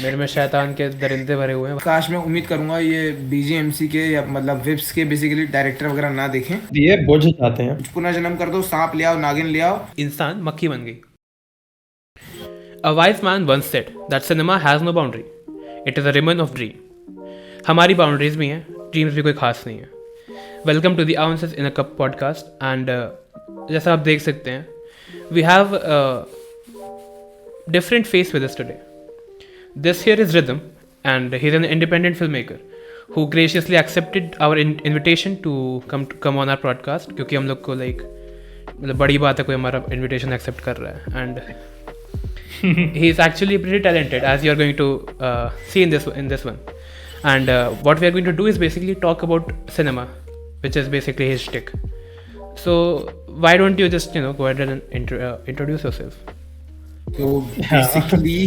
मेरे में शैतान के दरिंदे भरे हुए हैं। काश मैं उम्मीद करूंगा ये बीजीएमसी के या मतलब विप्स के बेसिकली डायरेक्टर वगैरह ना देखें। ये बुझ जाते हैं। पुनर्जन्म कर दो, सांप ले आओ, नागिन ले आओ। इंसान मक्खी बन गई। A wise man once said that cinema has no boundary. It is a remnant of dream. हमारी बाउंड्रीज भी हैं, ड्रीम्स भी कोई खास नहीं है। Welcome to the answers in a cup podcast and जैसा आप देख सकते हैं we have different face with us today. This here is Ridham and he is an independent film maker who graciously accepted our invitation to come on our podcast, क्योंकि हम लोग को like मतलब बड़ी बात है कोई हमारा इन्विटेशन एक्सेप्ट कर रहा है। And he is actually pretty talented, as you are going to see in this one. And what we are going to do is basically talk about cinema, which is basically his shtick. So why don't you just go ahead and introduce yourself? So basically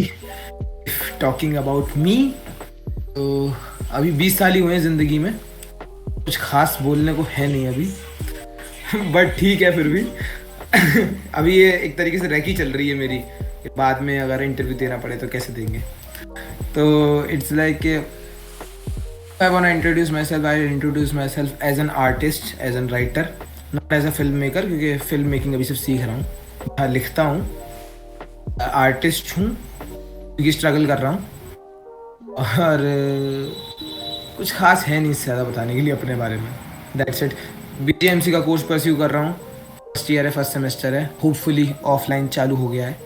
talking about me, तो अभी 20 साल ही हुए हैं ज़िंदगी में, कुछ खास बोलने को है नहीं अभी बट ठीक है फिर भी अभी ये एक तरीके से रैकी चल रही है मेरी, बाद में अगर इंटरव्यू देना पड़े तो कैसे देंगे। तो it's like I want to introduce myself as an artist, as an writer, not as a film maker, क्योंकि फिल्म मेकिंग अभी सिर्फ सीख रहा हूँ। हाँ, लिखता हूँ, आर्टिस्ट हूँ क्योंकि स्ट्रगल कर रहा हूँ, और कुछ खास है नहीं इससे ज़्यादा बताने के लिए अपने बारे में। That's it. बीजीएमसी का कोर्स परस्यू कर रहा हूँ, फर्स्ट ईयर है, फर्स्ट सेमेस्टर है, होपफुली ऑफलाइन चालू हो गया है,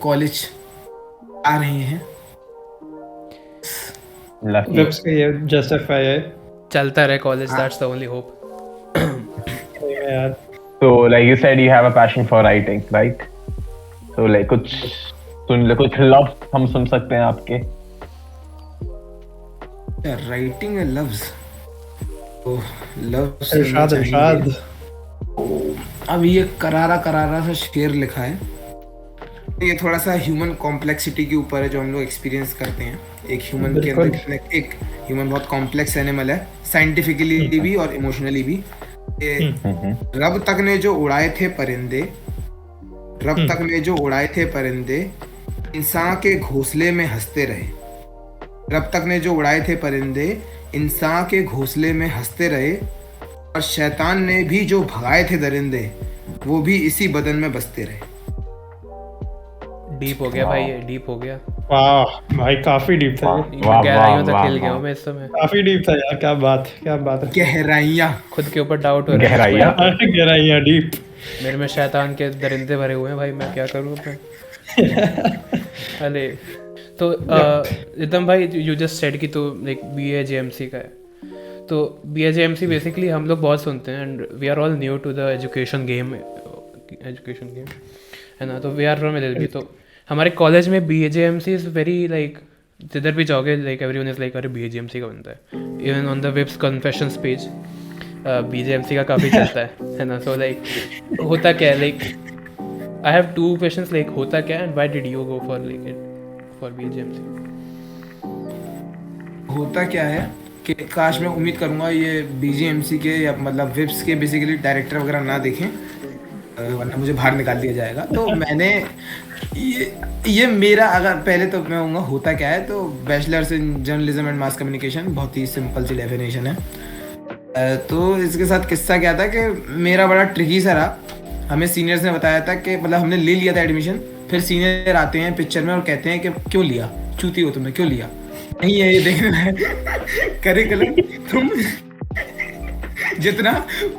कॉलेज आ रहे हैं। वेब्स का ये जस्टिफाई है, चलता रहे college, that's the only hope. यार। So like you said, you have a passion for writing, right? So like कुछ लफ्ज़ हम सुन सकते हैं आपके? राइटिंग है लफ्ज, तो लफ्ज इरशाद अब ये करारा सा शेर लिखा है। ये थोड़ा सा ह्यूमन कॉम्प्लेक्सिटी के ऊपर है जो हम लोग एक्सपीरियंस करते हैं। एक ह्यूमन के अंदर एक ह्यूमन बहुत कॉम्प्लेक्स एनिमल है, साइंटिफिकली भी और इमोशनली भी। रब तक ने जो उड़ाए थे परिंदे, इंसान के घोंसले में हंसते रहे। रब तक ने जो उड़ाए थे परिंदे, इंसान के घोंसले में हंसते रहे, और शैतान ने भी जो भगाए थे दरिंदे, वो भी इसी बदन में बसते रहे। डीप हो गया भाई, ये डीप हो गया। वाह भाई, काफी डीप था ये। गहराइयों तक हिल गया हूं मैं इस समय। काफी डीप था यार, क्या बात है। गहराइयाँ, खुद के ऊपर डाउट हो रहा है। गहराइयाँ डीप। मेरे में शैतान के दरिंदे भरे हुए हैं भाई, मैं क्या करूँ अपने अरे तो रिदम भाई, यू जस्ट सेड कि तो लाइक बीएजेएमसी का है। तो बीएजेएमसी बेसिकली हम लोग बहुत सुनते हैं and we are all new to the education game है ना, तो वी आर फ्रॉम एलएलबी। तो हमारे कॉलेज में बीएजेएमसी इज़ वेरी लाइक, जिधर भी जाओगे लाइक एवरीवन इज़ लाइक अरे बीएजेएमसी का बनता है। Even on the webs confessions page BJMC का काफ़ी चलता है ना। सो लाइक होता क्या है, like I have two questions, like होता क्या है and why did you go for BJMC? होता क्या है कि काश मैं उम्मीद करूंगा ये बीजीएमसी के या मतलब विप्स के बेसिकली डायरेक्टर वगैरह ना देखें, वरना मुझे बाहर निकाल दिया जाएगा। तो मैंने ये मेरा, अगर पहले तो मैं कहूँगा होता क्या है, तो bachelors in journalism and mass communication, बहुत ही सिंपल सी डेफिनेशन है। तो इसके साथ किस्सा क्या था कि मेरा बड़ा ट्रिकी सा रहा। हमें सीनियर्स ने बताया था कि मतलब हमने ले लिया था एडमिशन, फिर सीनियर आते हैं पिक्चर में और कहते हैं कि क्यों लिया, चूती हो तुमने, क्यों लिया? नहीं है, ये देखना है करिकुलम तुम जितना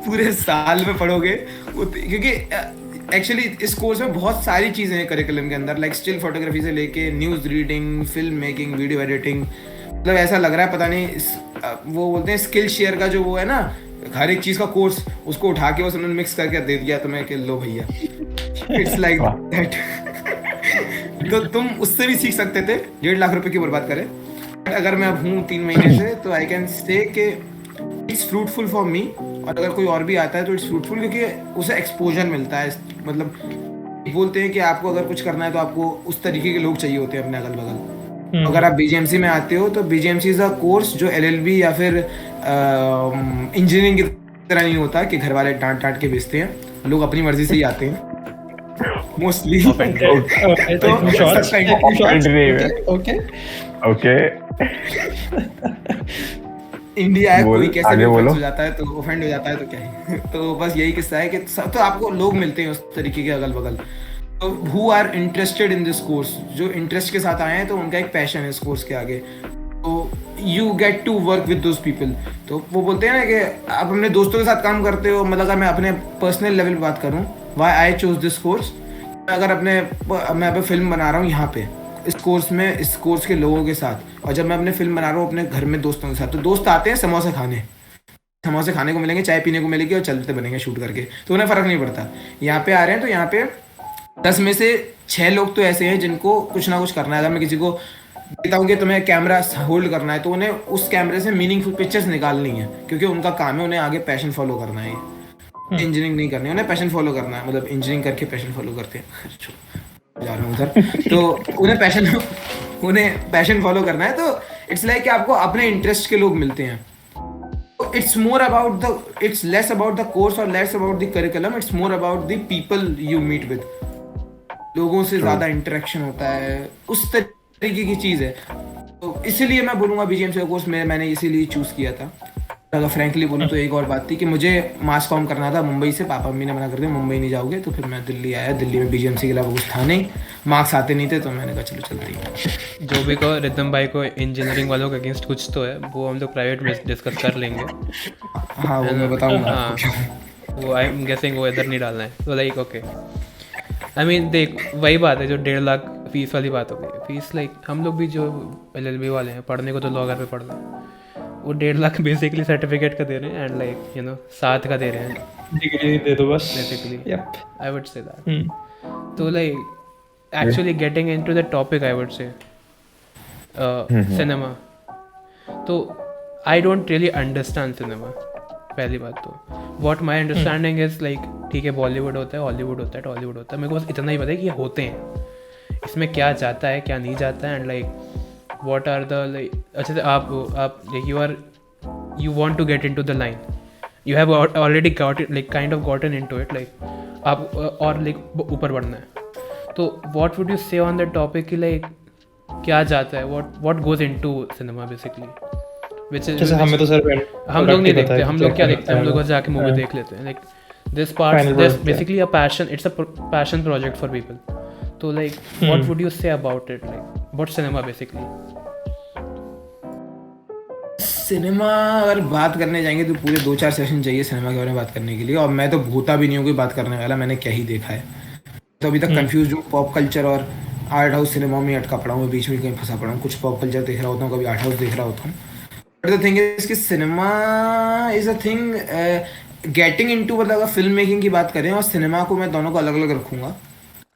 पूरे साल में पढ़ोगे, क्योंकि एक्चुअली इस कोर्स में बहुत सारी चीज़ें हैं करिकुलम के अंदर, लाइक स्टिल फोटोग्राफी से लेके news reading, film making, video editing. मतलब ऐसा लग रहा है पता नहीं वो बोलते हैं स्किल शेयर का जो वो है ना, हर एक चीज़ का कोर्स उसको उठा के बस उन्होंने मिक्स करके दे दिया तुम्हें कि लो भैया, इट्स लाइक दैट। तो तुम उससे भी सीख सकते थे, 1.5 लाख रुपए की बर्बाद करें। अगर मैं अब हूँ 3 महीने से, तो आई कैन से कि इट्स फ्रूटफुल फॉर मी, और अगर कोई और भी आता है तो इट्स फ्रूटफुल, क्योंकि उसे एक्सपोजर मिलता है। मतलब बोलते हैं कि आपको अगर कुछ करना है तो आपको उस तरीके के लोग चाहिए होते हैं अपने अगल बगल। अगर आप बीजीएमसी में आते हो तो बीजीएमसी इज अ कोर्स जो एलएलबी या फिर इंजीनियरिंग की तरह नहीं होता कि घर वाले डांट के भेजते हैं। लोग अपनी मर्जी से ही आते हैं। Mostly Offended. तो Shots. Offended नहीं है। Okay. ओके इंडिया है, कोई कैसे भी आगे बोलो। offense हो जाता है तो ऑफेंड हो जाता है तो क्या है। तो बस यही किस्सा है कि तो आपको लोग मिलते हैं उस तरीके के अगल बगल, तो who are interested in this course, जो इंटरेस्ट के साथ आए हैं तो उनका एक पैशन है इस कोर्स के आगे, तो you get to work with those people. तो वो बोलते हैं ना कि आप अपने दोस्तों के साथ काम करते हो, मतलब अगर मैं अपने पर्सनल लेवल पे बात करूँ, why I choose this course, अगर मैं अभी फिल्म बना रहा हूँ यहाँ पे इस कोर्स में, इस कोर्स के लोगों के साथ, और जब मैं अपने फिल्म बना रहा हूँ अपने घर में दोस्तों के साथ, तो दोस्त आते हैं समोसे खाने को मिलेंगे, चाय पीने को मिलेगी और चलते बनेंगे शूट करके, तो उन्हें फ़र्क नहीं पड़ता। यहाँ पे आ रहे हैं तो यहाँ पे 10 में से 6 लोग तो ऐसे हैं जिनको कुछ ना कुछ करना है। अगर मैं किसी को देता हूँ कि तुम्हें कैमरा होल्ड करना है, तो उन्हें उस कैमरे से मीनिंगफुल पिक्चर्स निकालनी है, क्योंकि उनका काम है, उन्हें आगे पैशन फॉलो करना है। इंजीनियरिंग नहीं करनी है, उन्हें पैशन फॉलो करना है, मतलब इंजीनियरिंग करके पैशन फॉलो करते हैं, जा रहा हूँ उधर। तो उन्हें पैशन फॉलो करना है, तो इट्स लाइक कि आपको अपने इंटरेस्ट के लोग मिलते हैं। It's more about the, it's less about the course और less about the curriculum, it's more about the people you meet with. लोगों से ज़्यादा इंटरेक्शन होता है, उस तरीके की चीज़ है। तो इसीलिए मैं बोलूँगा बीजीएमसी का कोर्स मैंने इसीलिए चूज़ किया था। अगर फ्रैंकली बोलूँ तो एक और बात थी कि मुझे मास कॉम करना था मुंबई से, पापा मम्मी ने मना कर दिया मुंबई नहीं जाओगे, तो फिर मैं दिल्ली आया। दिल्ली में बीजीएमसी के अलावा कुछ था नहीं, मार्क्स आते नहीं थे, तो मैंने कहा चलो चलते ही। जो भी को रिदम भाई को इंजीनियरिंग वालों के अगेंस्ट कुछ तो है, वो हम लोग प्राइवेट में डिस्कस कर लेंगे। हाँ वो मैं बताऊँगा हाँ, आपको क्यों। वो आई एम गेसिंग वो इधर नहीं डालना है, तो लाइक ओके। आई मीन देख, वही बात है जो 1.5 लाख फीस वाली बात हो गई। फीस लाइक हम लोग भी जो LLB वाले हैं, पढ़ने को तो लॉगर पे पढ़ रहे हैं, वो 1.5 लाख बेसिकली सर्टिफिकेट का दे रहे हैं, एंड लाइक यू नो 7 का दे रहे हैं डिग्री दे दो बस। Basically. Yep. I would say that. तो like actually getting into the topic, I would say cinema. तो I don't really understand cinema, पहली बात तो। What my understanding is like, ठीक है बॉलीवुड होता है, हॉलीवुड होता है, टॉलीवुड होता है, मेरे को बस इतना ही पता है कि ये होते हैं, इसमें क्या जाता है क्या नहीं जाता है, and like what are the like. अच्छा आप you want to get into the line, you have already got it, like kind of gotten into it, like आप और लाइक ऊपर बढ़ना है। तो what would you say on the topic कि like क्या जाता है, what goes into cinema basically, जैसे हमें तो सर हम लोग नहीं देखते, हम लोग क्या देखते हैं, हम लोग बस जाके मूवी देख लेते हैं। Like this part, this basically a passion, it's a passion project for people. तो like what would you say about it, like what cinema basically? Cinema अगर बात करने जाएंगे तो पूरे 2-4 सेशन चाहिए सिनेमा के बारे में बात करने के लिए, और मैं तो भूता भी नहीं हूँ कोई बात करने वाला, मैंने क्या ही देखा है। तो अभी तक कंफ्यूज हूँ, पॉप कल्चर और आर्ट हाउस सिनेमा में अटका पड़ा हूँ, बीच में कहीं फंसा पड़ा हूँ। कुछ पॉप कल्चर देख रहा होता हूँ, कभी आर्ट हाउस देख रहा होता हूँ। बट द थिंग इज कि cinema is a thing getting into, मतलब अगर फिल्म मेकिंग की बात करें और सिनेमा को, मैं दोनों को अलग अलग रखूंगा।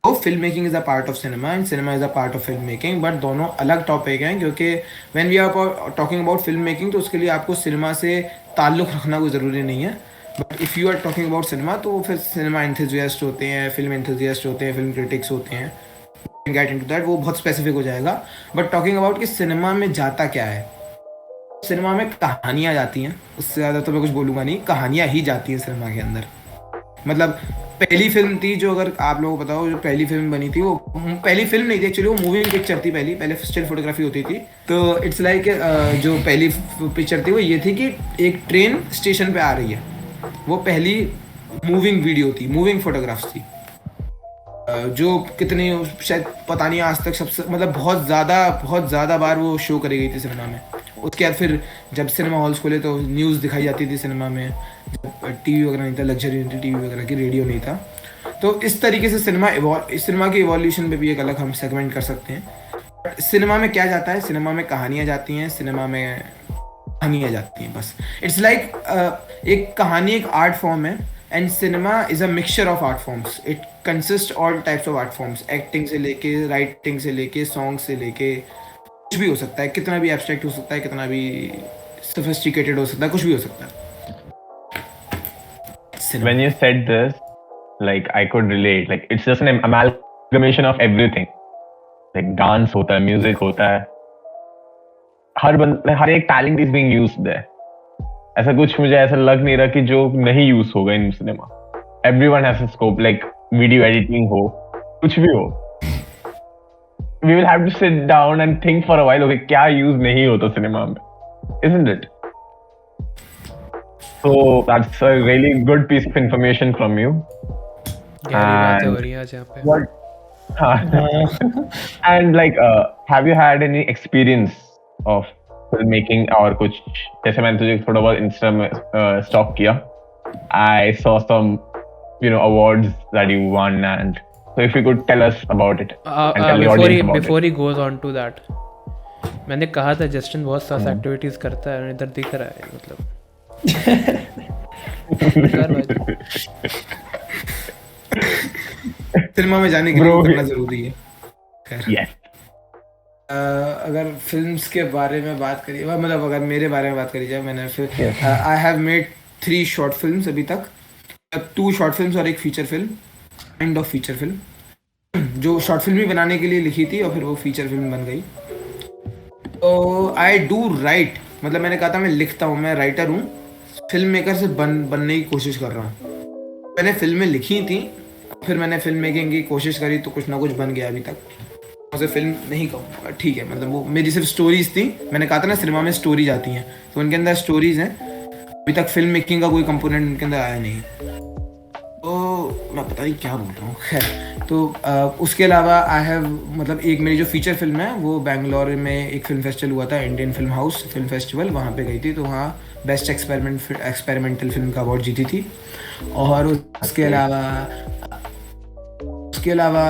तो film making is a part of cinema and cinema is a part of film making, but दोनों अलग टॉपिक हैं, क्योंकि when we are talking about film making तो उसके लिए आपको सिनेमा से ताल्लुक़ रखना कोई ज़रूरी नहीं है। But if you are talking about cinema तो फिर सिनेमा एंथुजियास्ट होते हैं, फिल्म एंथुजियास्ट होते हैं, फिल्म क्रिटिक्स होते हैं, गेट इनटू दैट, वो बहुत स्पेसिफिक हो जाएगा। बट टॉकिंग अबाउट कि सिनेमा में जाता क्या है, सिनेमा में कहानियाँ जाती हैं, उससे ज़्यादा तो मैं कुछ बोलूँगा नहीं, कहानियाँ ही जाती हैं सिनेमा के अंदर। मतलब पहली फिल्म थी जो, अगर आप लोगों को बताओ, जो पहली फिल्म बनी थी, वो पहली फिल्म नहीं थी एक्चुअली, वो मूविंग पिक्चर थी। पहले स्टिल फोटोग्राफी होती थी। तो इट्स लाइक जो पहली पिक्चर थी वो ये थी कि एक ट्रेन स्टेशन पे आ रही है, वो पहली मूविंग वीडियो थी, मूविंग फोटोग्राफ्स थी, जो कितनी शायद पता नहीं आज तक सबसे, मतलब बहुत ज़्यादा बार वो शो करी गई थी सिनेमा में। उसके बाद फिर जब सिनेमा हॉल्स खोले तो न्यूज़ दिखाई जाती थी सिनेमा में, जब टीवी वगैरह नहीं था, लग्जरी नहीं थी टीवी वगैरह की, रेडियो नहीं था। तो इस तरीके से सिनेमा की इवोल्यूशन पे भी एक अलग हम सेगमेंट कर सकते हैं। बट सिनेमा में क्या जाता है, सिनेमा में कहानियाँ जाती हैं, सिनेमा में कहानियाँ जाती हैं बस। इट्स लाइक एक कहानी एक आर्ट फॉर्म है, and cinema is a mixture of art forms. It consist all types of art forms, acting से लेके, राइटिंग से लेके, सॉन्ग से लेके, कुछ भी हो सकता है, कितना भी एब्स्ट्रैक्ट हो सकता है, कितना भी सोफिस्टिकेटेड हो सकता है, कुछ भी हो सकता है। When you said this, like I could relate. Like it's just an amalgamation of everything. Like dance होता है, music होता है, हर एक talent is being used there. ऐसा कुछ मुझे ऐसा लग नहीं रहा कि जो नहीं यूज होगा in cinema. Everyone has a scope. Like video editing हो, कुछ भी हो, we will have to sit down and think for a while, okay, क्या यूज नहीं होता सिनेमा में, isn't it? So that's a really good piece of information from you. गहरी बातें हो And रही हैं आज यहाँ पे. what? And like, have you had any experience of filmmaking और कुछ, जैसे मैंने तुझे थोड़ा बहुत इंस्टा में stalk किया, I saw some, awards that you won, and so if you could tell us about it and tell the audience about Before it. he goes on to that, मैंने कहा था जस्टिन बहुत सास activities करता है, और इधर दिख रहा है मतलब. सिनेमा में जाने के लिए Bro, वो करना जरूरी है. Yes. अगर फिल्म्स के बारे में बात करिए, मतलब अगर मेरे बारे में बात करी जाए, मैंने I have made 3 short films अभी तक. 2 शॉर्ट फिल्म्स और एक feature film, kind of feature film, जो शॉर्ट फिल्म ही बनाने के लिए लिखी थी और फिर वो फीचर फिल्म बन गई. तो आई डू राइट, मतलब मैंने कहा था मैं लिखता हूँ, मैं राइटर हूँ, फिल्म मेकर से बनने की कोशिश कर रहा हूँ. मैंने फिल्में लिखी थी, फिर मैंने फिल्म मेकिंग की कोशिश करी तो कुछ ना कुछ बन गया. अभी तक उसे फिल्म नहीं कहूँगा, ठीक है, मतलब वो मेरी सिर्फ स्टोरीज थी. मैंने कहा था ना सिनेमा में स्टोरीज आती हैं, तो उनके अंदर स्टोरीज हैं. अभी तक फिल्म मेकिंग का कोई कंपोनेंट उनके अंदर आया नहीं. तो मैं पता नहीं क्या बोल रहा हूँ. खैर, तो उसके अलावा आई हैव, मतलब एक मेरी जो फीचर फिल्म है वो बेंगलोर में एक फिल्म फेस्टिवल हुआ था, Indian film house film festival, वहाँ पे गई थी. तो वहाँ बेस्ट एक्सपेरिमेंटल फिल्म का अवार्ड जीती थी. और उसके अलावा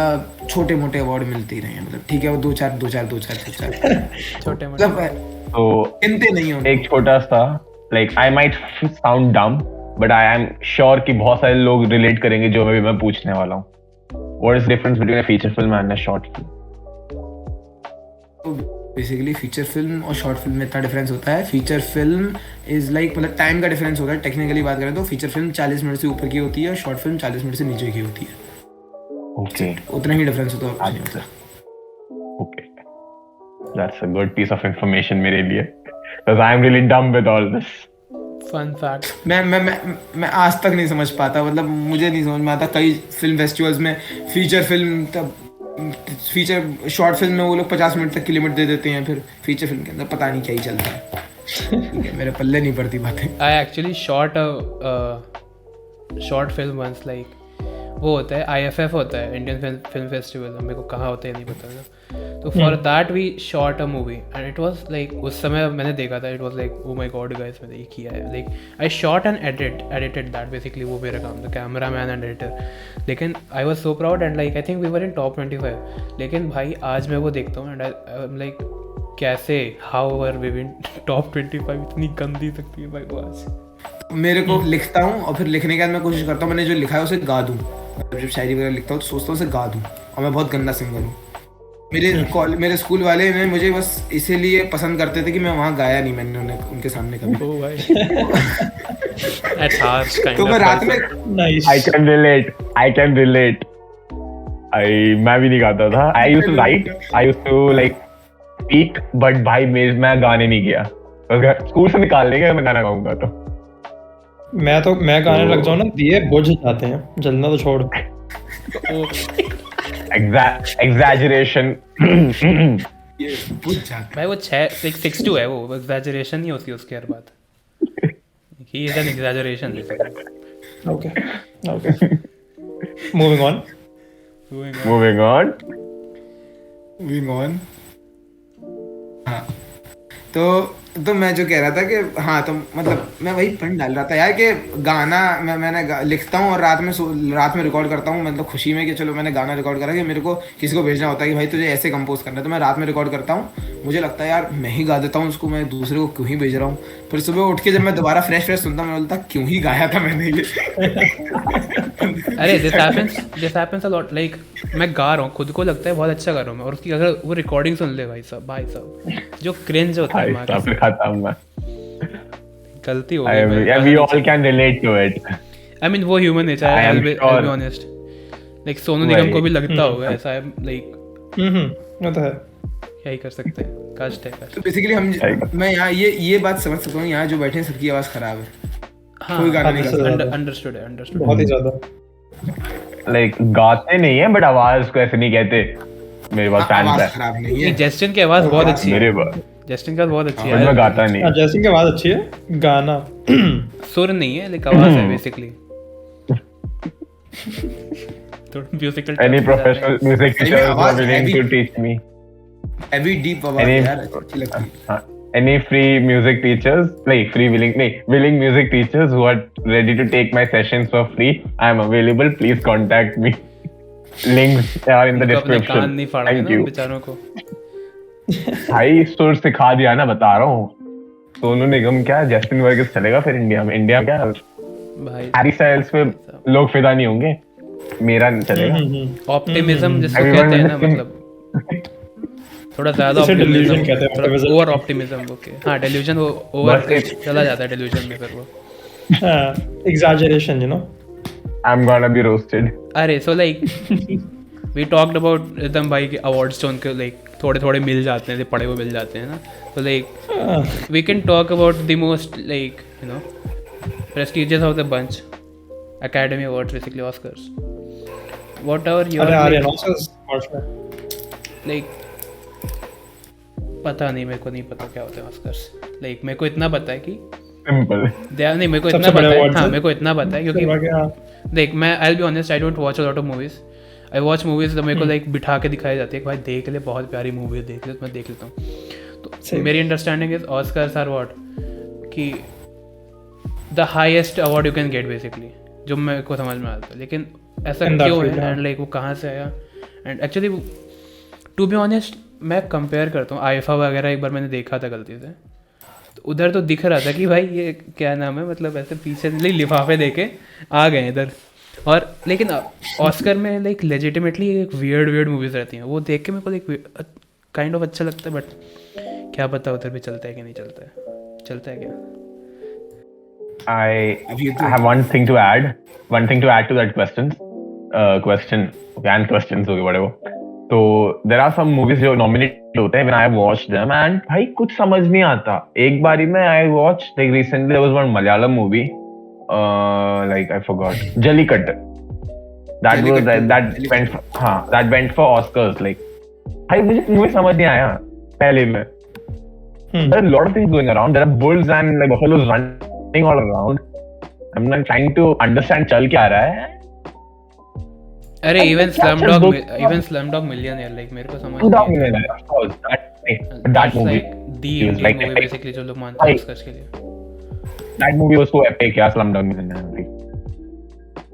छोटे मोटे अवार्ड मिलते ही रहे हैं, मतलब ठीक है, वो दो चार छोटे मोटे मतलब तो गिनते नहीं होंगे. एक छोटा सा, like I might sound dumb, but I am sure कि बहुत सारे लोग relate करेंगे जो मैं पूछने वाला हूँ. What is the difference between a feature film and a short film? Basically feature film और शॉर्ट फिल्म में इतना डिफरेंस होता है. फीचर फिल्म इज लाइक, मतलब टाइम का डिफरेंस होता है. टेक्निकली बात करें तो फीचर फिल्म 40 मिनट से ऊपर की होती है और शॉर्ट फिल्म 40 मिनट से नीचे की होती है. Okay. उतना ही डिफरेंस होता है, और कुछ नहीं होता. Okay. That's a good piece of information मेरे लिए, because I am really dumb with all this. Fun fact. मैं आज तक नहीं समझ पाता, मतलब मुझे नहीं समझ में आता. कई फिल्म फेस्टिवल्स में फीचर शॉर्ट फिल्म में वो लोग 50 मिनट तक की लिमिट दे देते हैं, फिर फीचर फिल्म के अंदर पता नहीं क्या ही चलता है. ठीक है, मेरे पल्ले नहीं पड़ती बातें. I actually short film once, like वो होता है IFF होता है, इंडियन फिल्म फेस्टिवल. मेरे को कहाँ होता है नहीं पता था. तो for that we shot a movie and it was like, उस समय मैंने देखा था, it was like oh my god guys, मैंने ये किया है. Like I shot and edited that, basically वो मेरा काम था, कैमरा मैन एंड एडिटर. लेकिन I was so proud and like I think we were in top 25. लेकिन भाई आज मैं वो देखता हूँ एंड आई एम लाइक, कैसे, how were we in top 25, इतनी गंदी सकती है भाई वो आज. मेरे को लिखता हूँ और फिर लिखने के बाद मैं कोशिश करता हूँ मैंने जो लिखा है उसे गा दूँ. जब शायरी वगैरह लिखता हूँ तो सोचता हूँ उसे गा दूँ, और मैं बहुत गंदा सिंगर हूँ. मेरे स्कूल वाले ने मुझे बस इसीलिए पसंद करते थे कि मैं वहाँ गाया नहीं मैंने उनके सामने कभी. ओ भाई. That's harsh kind तो of मैं रात person. में नाइस. I can relate. मैं भी नहीं गाता था. I used to write. I used to like speak, but भाई मैं गाने नहीं गया. स्कूल से निकाल देंगे मैं गाना गाऊंगा तो. मैं गाने लग जाऊँ ना, दिए बुझ जाते हैं, जलना तो छोड़. Exaggeration. ये बुझ जाता. भाई वो 6'2" है, वो एग्जैजरेशन नहीं होती उसके हर बात. ही is N exaggeration. Okay. Moving on. Moving on. हाँ, तो मैं जो कह रहा था कि हाँ, तो मतलब मैं वही पॉइंट डाल रहा था यार कि गाना मैंने लिखता हूँ और रात में रिकॉर्ड करता हूँ, मतलब खुशी में कि चलो मैंने गाना रिकॉर्ड करा कि मेरे को किसी को भेजना होता है कि भाई तुझे ऐसे कंपोज करना है, तो मैं रात में रिकॉर्ड करता हूँ. मुझे लगता है यार मैं ही गा देता हूँ उसको, मैं दूसरे को क्यों ही भेज रहा हूँ. फिर सुबह उठ के जब मैं दोबारा फ्रेश सुनता हूँ, मैं बोलता क्यों ही गाया था मैंने ये. अरे this happens a lot. Like मैं गा रहा हूँ, खुद को लगता है बहुत अच्छा कर रहा हूँ मैं, और उसकी अगर वो रिकॉर्डिंग सुन ले भाई साहब जो क्रिंज होता है, गलती हो गई. We all can relate to it. I mean वो ह्यूमन नेचर है. I'll be honest. Like Sonu Nigam को भी लगता होगा ऐसा है. लाइक वो तो है, क्या ही कर सकते हैं, कष्ट है. तो बेसिकली मैं यहाँ ये बात समझ सकता हूँ, यहाँ जो बैठे हैं सबकी आवाज़ खराब है. हाँ, कोई गाना नहीं गा सकता. अंडरस्टूड है. बहुत ही ज्यादा. लाइक गाते नहीं है बट आवाज को ऐसे नहीं कहते मेरे पास फैन आवाज है खराब नहीं ये है। जस्टिन की आवाज बहुत अच्छी है, मेरे पास जस्टिन की आवाज बहुत अच्छी मैं है, गाता नहीं हाँ, जैसिंग की आवाज अच्छी है, गाना सुर नहीं है लेकिन आवाज है बेसिकली। थोड़ा म्यूजिकल any professional music सही में teachers who are आवाज willing heavy- to teach me heavy deep आवाज Any- यार अच्छी लगती है। any free music teachers like willing music teachers who are ready to take my sessions for free, I am available, please contact me. Links are in the उनको अपने कान description. नहीं फाड़ा Thank ना you. बेचारों को। भाई सुर सिखा दिया ना, बता रहा हूँ। सोनू निगम क्या जस्टिन वर्गीस चलेगा फिर इंडिया में क्या भाई हैरी स्टाइल्स पे लोग फिदा नहीं होंगे, मेरा नहीं चलेगा। ऑप्टिमिज्म जिसको Everyone कहते हैं ना, listen. मतलब थोड़ा ज्यादा इसे delusion ऑप्टिमिज्म, कहते हैं, optimism। Over optimism. ओके हाँ, डेल्यूजन ओवर बस एक- चला जाता है डेल्यूजन में फिर वो। Exaggeration, you know. I'm gonna be roasted. अरे so like we talked about Ridham भाई के अवार्ड्स जो उनके लाइक थोड़े थोड़े मिल जाते हैं, पड़े हुए मिल जाते हैं ना, तो like we can talk about the most like you know prestigious of the bunch, Academy Awards basically, Oscars, what our your अरे आर्यन ऑस्कर्स मार्च में लाइक। पता नहीं, मेरे को नहीं पता क्या होता है ऑस्कर्स। लाइक मेरे को इतना पता है कि Simple. नहीं, मेरे को सबसे इतना बड़े पता है, awards हाँ है। मेरे को इतना पता है क्योंकि देख मैं I will be honest, I don't watch a lot of movies. I watch movies तो मेरे को लाइक बिठा के दिखाई जाती है कि भाई देख ले, बहुत प्यारी मूवी है, देख ले, तो मैं देख लेता हूँ। तो Same. मेरी understanding is Oscars are what कि the highest award you can get basically, जो मेरे को समझ में आता है। लेकिन ऐसा In that क्यों field, है हाँ। एंड लाइक वो कहाँ से आया, and actually to be honest मैं कंपेयर करता हूँ आईफा वगैरह, एक बार मैंने देखा था गलती से, तो उधर तो दिख रहा था कि भाई ये क्या नाम है, मतलब ऐसे पीछे लिफाफे देके आ गए इधर। और लेकिन ऑस्कर में लाइक लेजिटिमेटली एक वियर्ड मूवीज रहती हैं, वो देख के मेरे को लाइक काइंड ऑफ अच्छा लगता है, बट क्या पता उधर भी चलता है कि नहीं चलता है, चलता है क्या। I have one thing to add to that question. And questions, okay, whatever. So there are some movies जो nominated होते हैं, when I watched them and भाई कुछ समझ नहीं आता। एक बारी में I watched like recently there was one Malayalam movie, like I forgot, Jallikattu. That went for Oscars. Like भाई मुझे मूवी समझ नहीं आया पहले में। There are a lot of things going around. There are bulls and like buffaloes running all around. I'm not trying to understand चल क्या रहा है। अरे इवन क्या स्लमडॉग मिलियनेयर लाइक मेरे को समझ Slumdog नहीं Millionaire, of course. That movie. The He was Indian like movie epic. Basically जो लोग मानते हैं Like- ऑस्कर्स के लिए। That movie was so epic यार, Slumdog Millionaire।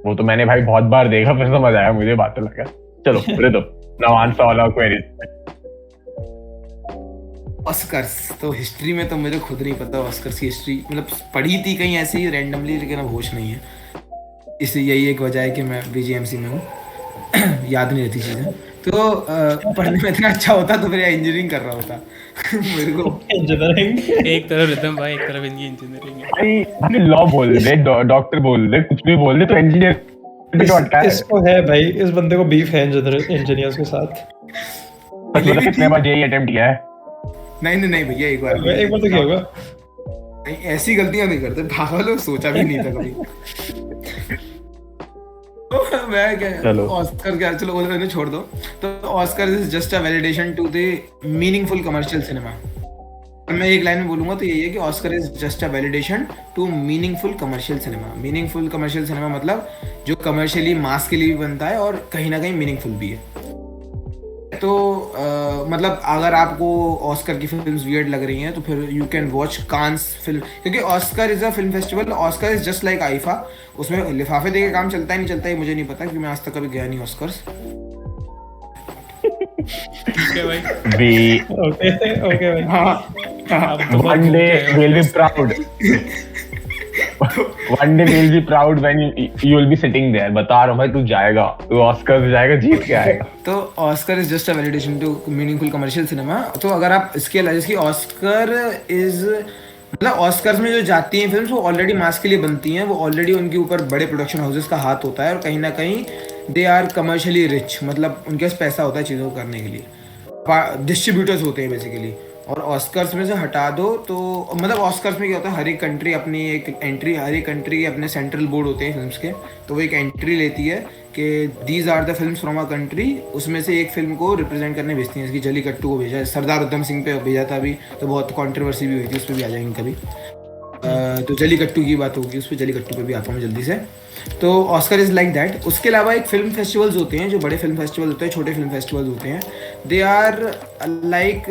वो तो मैंने भाई बहुत बार देखा, फिर समझ आया मुझे, बातें लगा। चलो rhythm. Now answer all our queries. Oscars तो हिस्ट्री में तो मुझे खुद नहीं पता ऑस्कर्स की हिस्ट्री, मतलब पढ़ी थी कहीं ऐसे ही रैंडमली, लेकिन अब होश नहीं है। इसलिए यही एक वजह है कि मैं बीजीएमसी में हूँ। याद नहीं रहती चीज़ें, तो पढ़ने में इतना अच्छा होता तो फिर इंजीनियरिंग कर रहा होता। मेरे को इंजीनियरिंग। एक तरफ रिदम भाई, एक तरफ इनकी इंजीनियरिंग है। भाई लॉ बोल दे, डॉक्टर बोल दे, कुछ भी बोल दे, तो इंजीनियर भी तो अटका है। इसको है भाई, इस बंदे को बीफ है इंजीनियर्स के साथ। मतलब कितने बार जेई अटेम्प्ट किया है? नहीं भैया, एक बार तो क्या होगा? नहीं, ऐसी गलतियां नहीं करते पागल हो, सोचा भी नहीं था कभी। तो मैं क्या, चलो। ऑस्कर क्या, चलो उन्हें छोड़ दो। तो Oscar is just a validation to the meaningful commercial cinema. मैं एक लाइन में बोलूंगा तो यही है कि Oscar is just a validation to meaningful commercial cinema. Meaningful commercial cinema मतलब जो कमर्शियली मास के लिए भी बनता है और कहीं ना कहीं मीनिंगफुल भी है। तो मतलब अगर आपको ऑस्कर की फिल्म्स वियर्ड लग रही हैं तो फिर you can watch Cannes film, क्योंकि Oscar is a film festival. Oscar is just like IIFA, उसमें लिफाफे देके काम चलता है नहीं चलता है मुझे नहीं पता, क्योंकि मैं आज तक कभी गया नहीं ऑस्कर्स। ठीक है भाई, ओके भाई। हाँ One day we'll be proud. One day we'll be proud when you will be sitting there. बता रहा हूँ भाई, तू जाएगा, तू ऑस्कर जाएगा, जीत के आएगा। तो Oscar is just a validation to meaningful commercial cinema. तो अगर आप इसके अलावा, इसकी ऑस्कर इज मतलब ऑस्कर्स में जो जाती हैं फिल्म्स वो ऑलरेडी मास के लिए बनती हैं, वो ऑलरेडी उनके ऊपर बड़े प्रोडक्शन हाउसेस का हाथ होता है और कहीं ना कहीं दे आर कमर्शियली रिच, मतलब उनके पास पैसा होता है चीज़ों को करने के लिए, डिस्ट्रीब्यूटर्स होते हैं बेसिकली। और ऑस्कर्स में से हटा दो तो मतलब ऑस्कर्स में क्या होता है, हर एक कंट्री अपनी एक एंट्री, हर एक कंट्री के अपने सेंट्रल बोर्ड होते हैं फिल्म्स के, तो वो एक एंट्री लेती है कि these are the films from a country, उसमें से एक फिल्म को रिप्रेजेंट करने भेजती हैं। इसकी जलीकट्टू को भेजा है, सरदार उधम सिंह पे भेजा था अभी, तो बहुत कंट्रोवर्सी भी हुई थी, उस पर भी आ जाएंगे कभी। तो जलीकट्टू की बात होगी, उस पर जलीकट्टू पे भी आता हूँ जल्दी से। तो ऑस्कर इज़ लाइक दैट। उसके अलावा एक फिल्म फेस्टिवल्स होते हैं, जो बड़े फिल्म फेस्टिवल होते हैं, छोटे फिल्म फेस्टिवल्स होते हैं, दे आर लाइक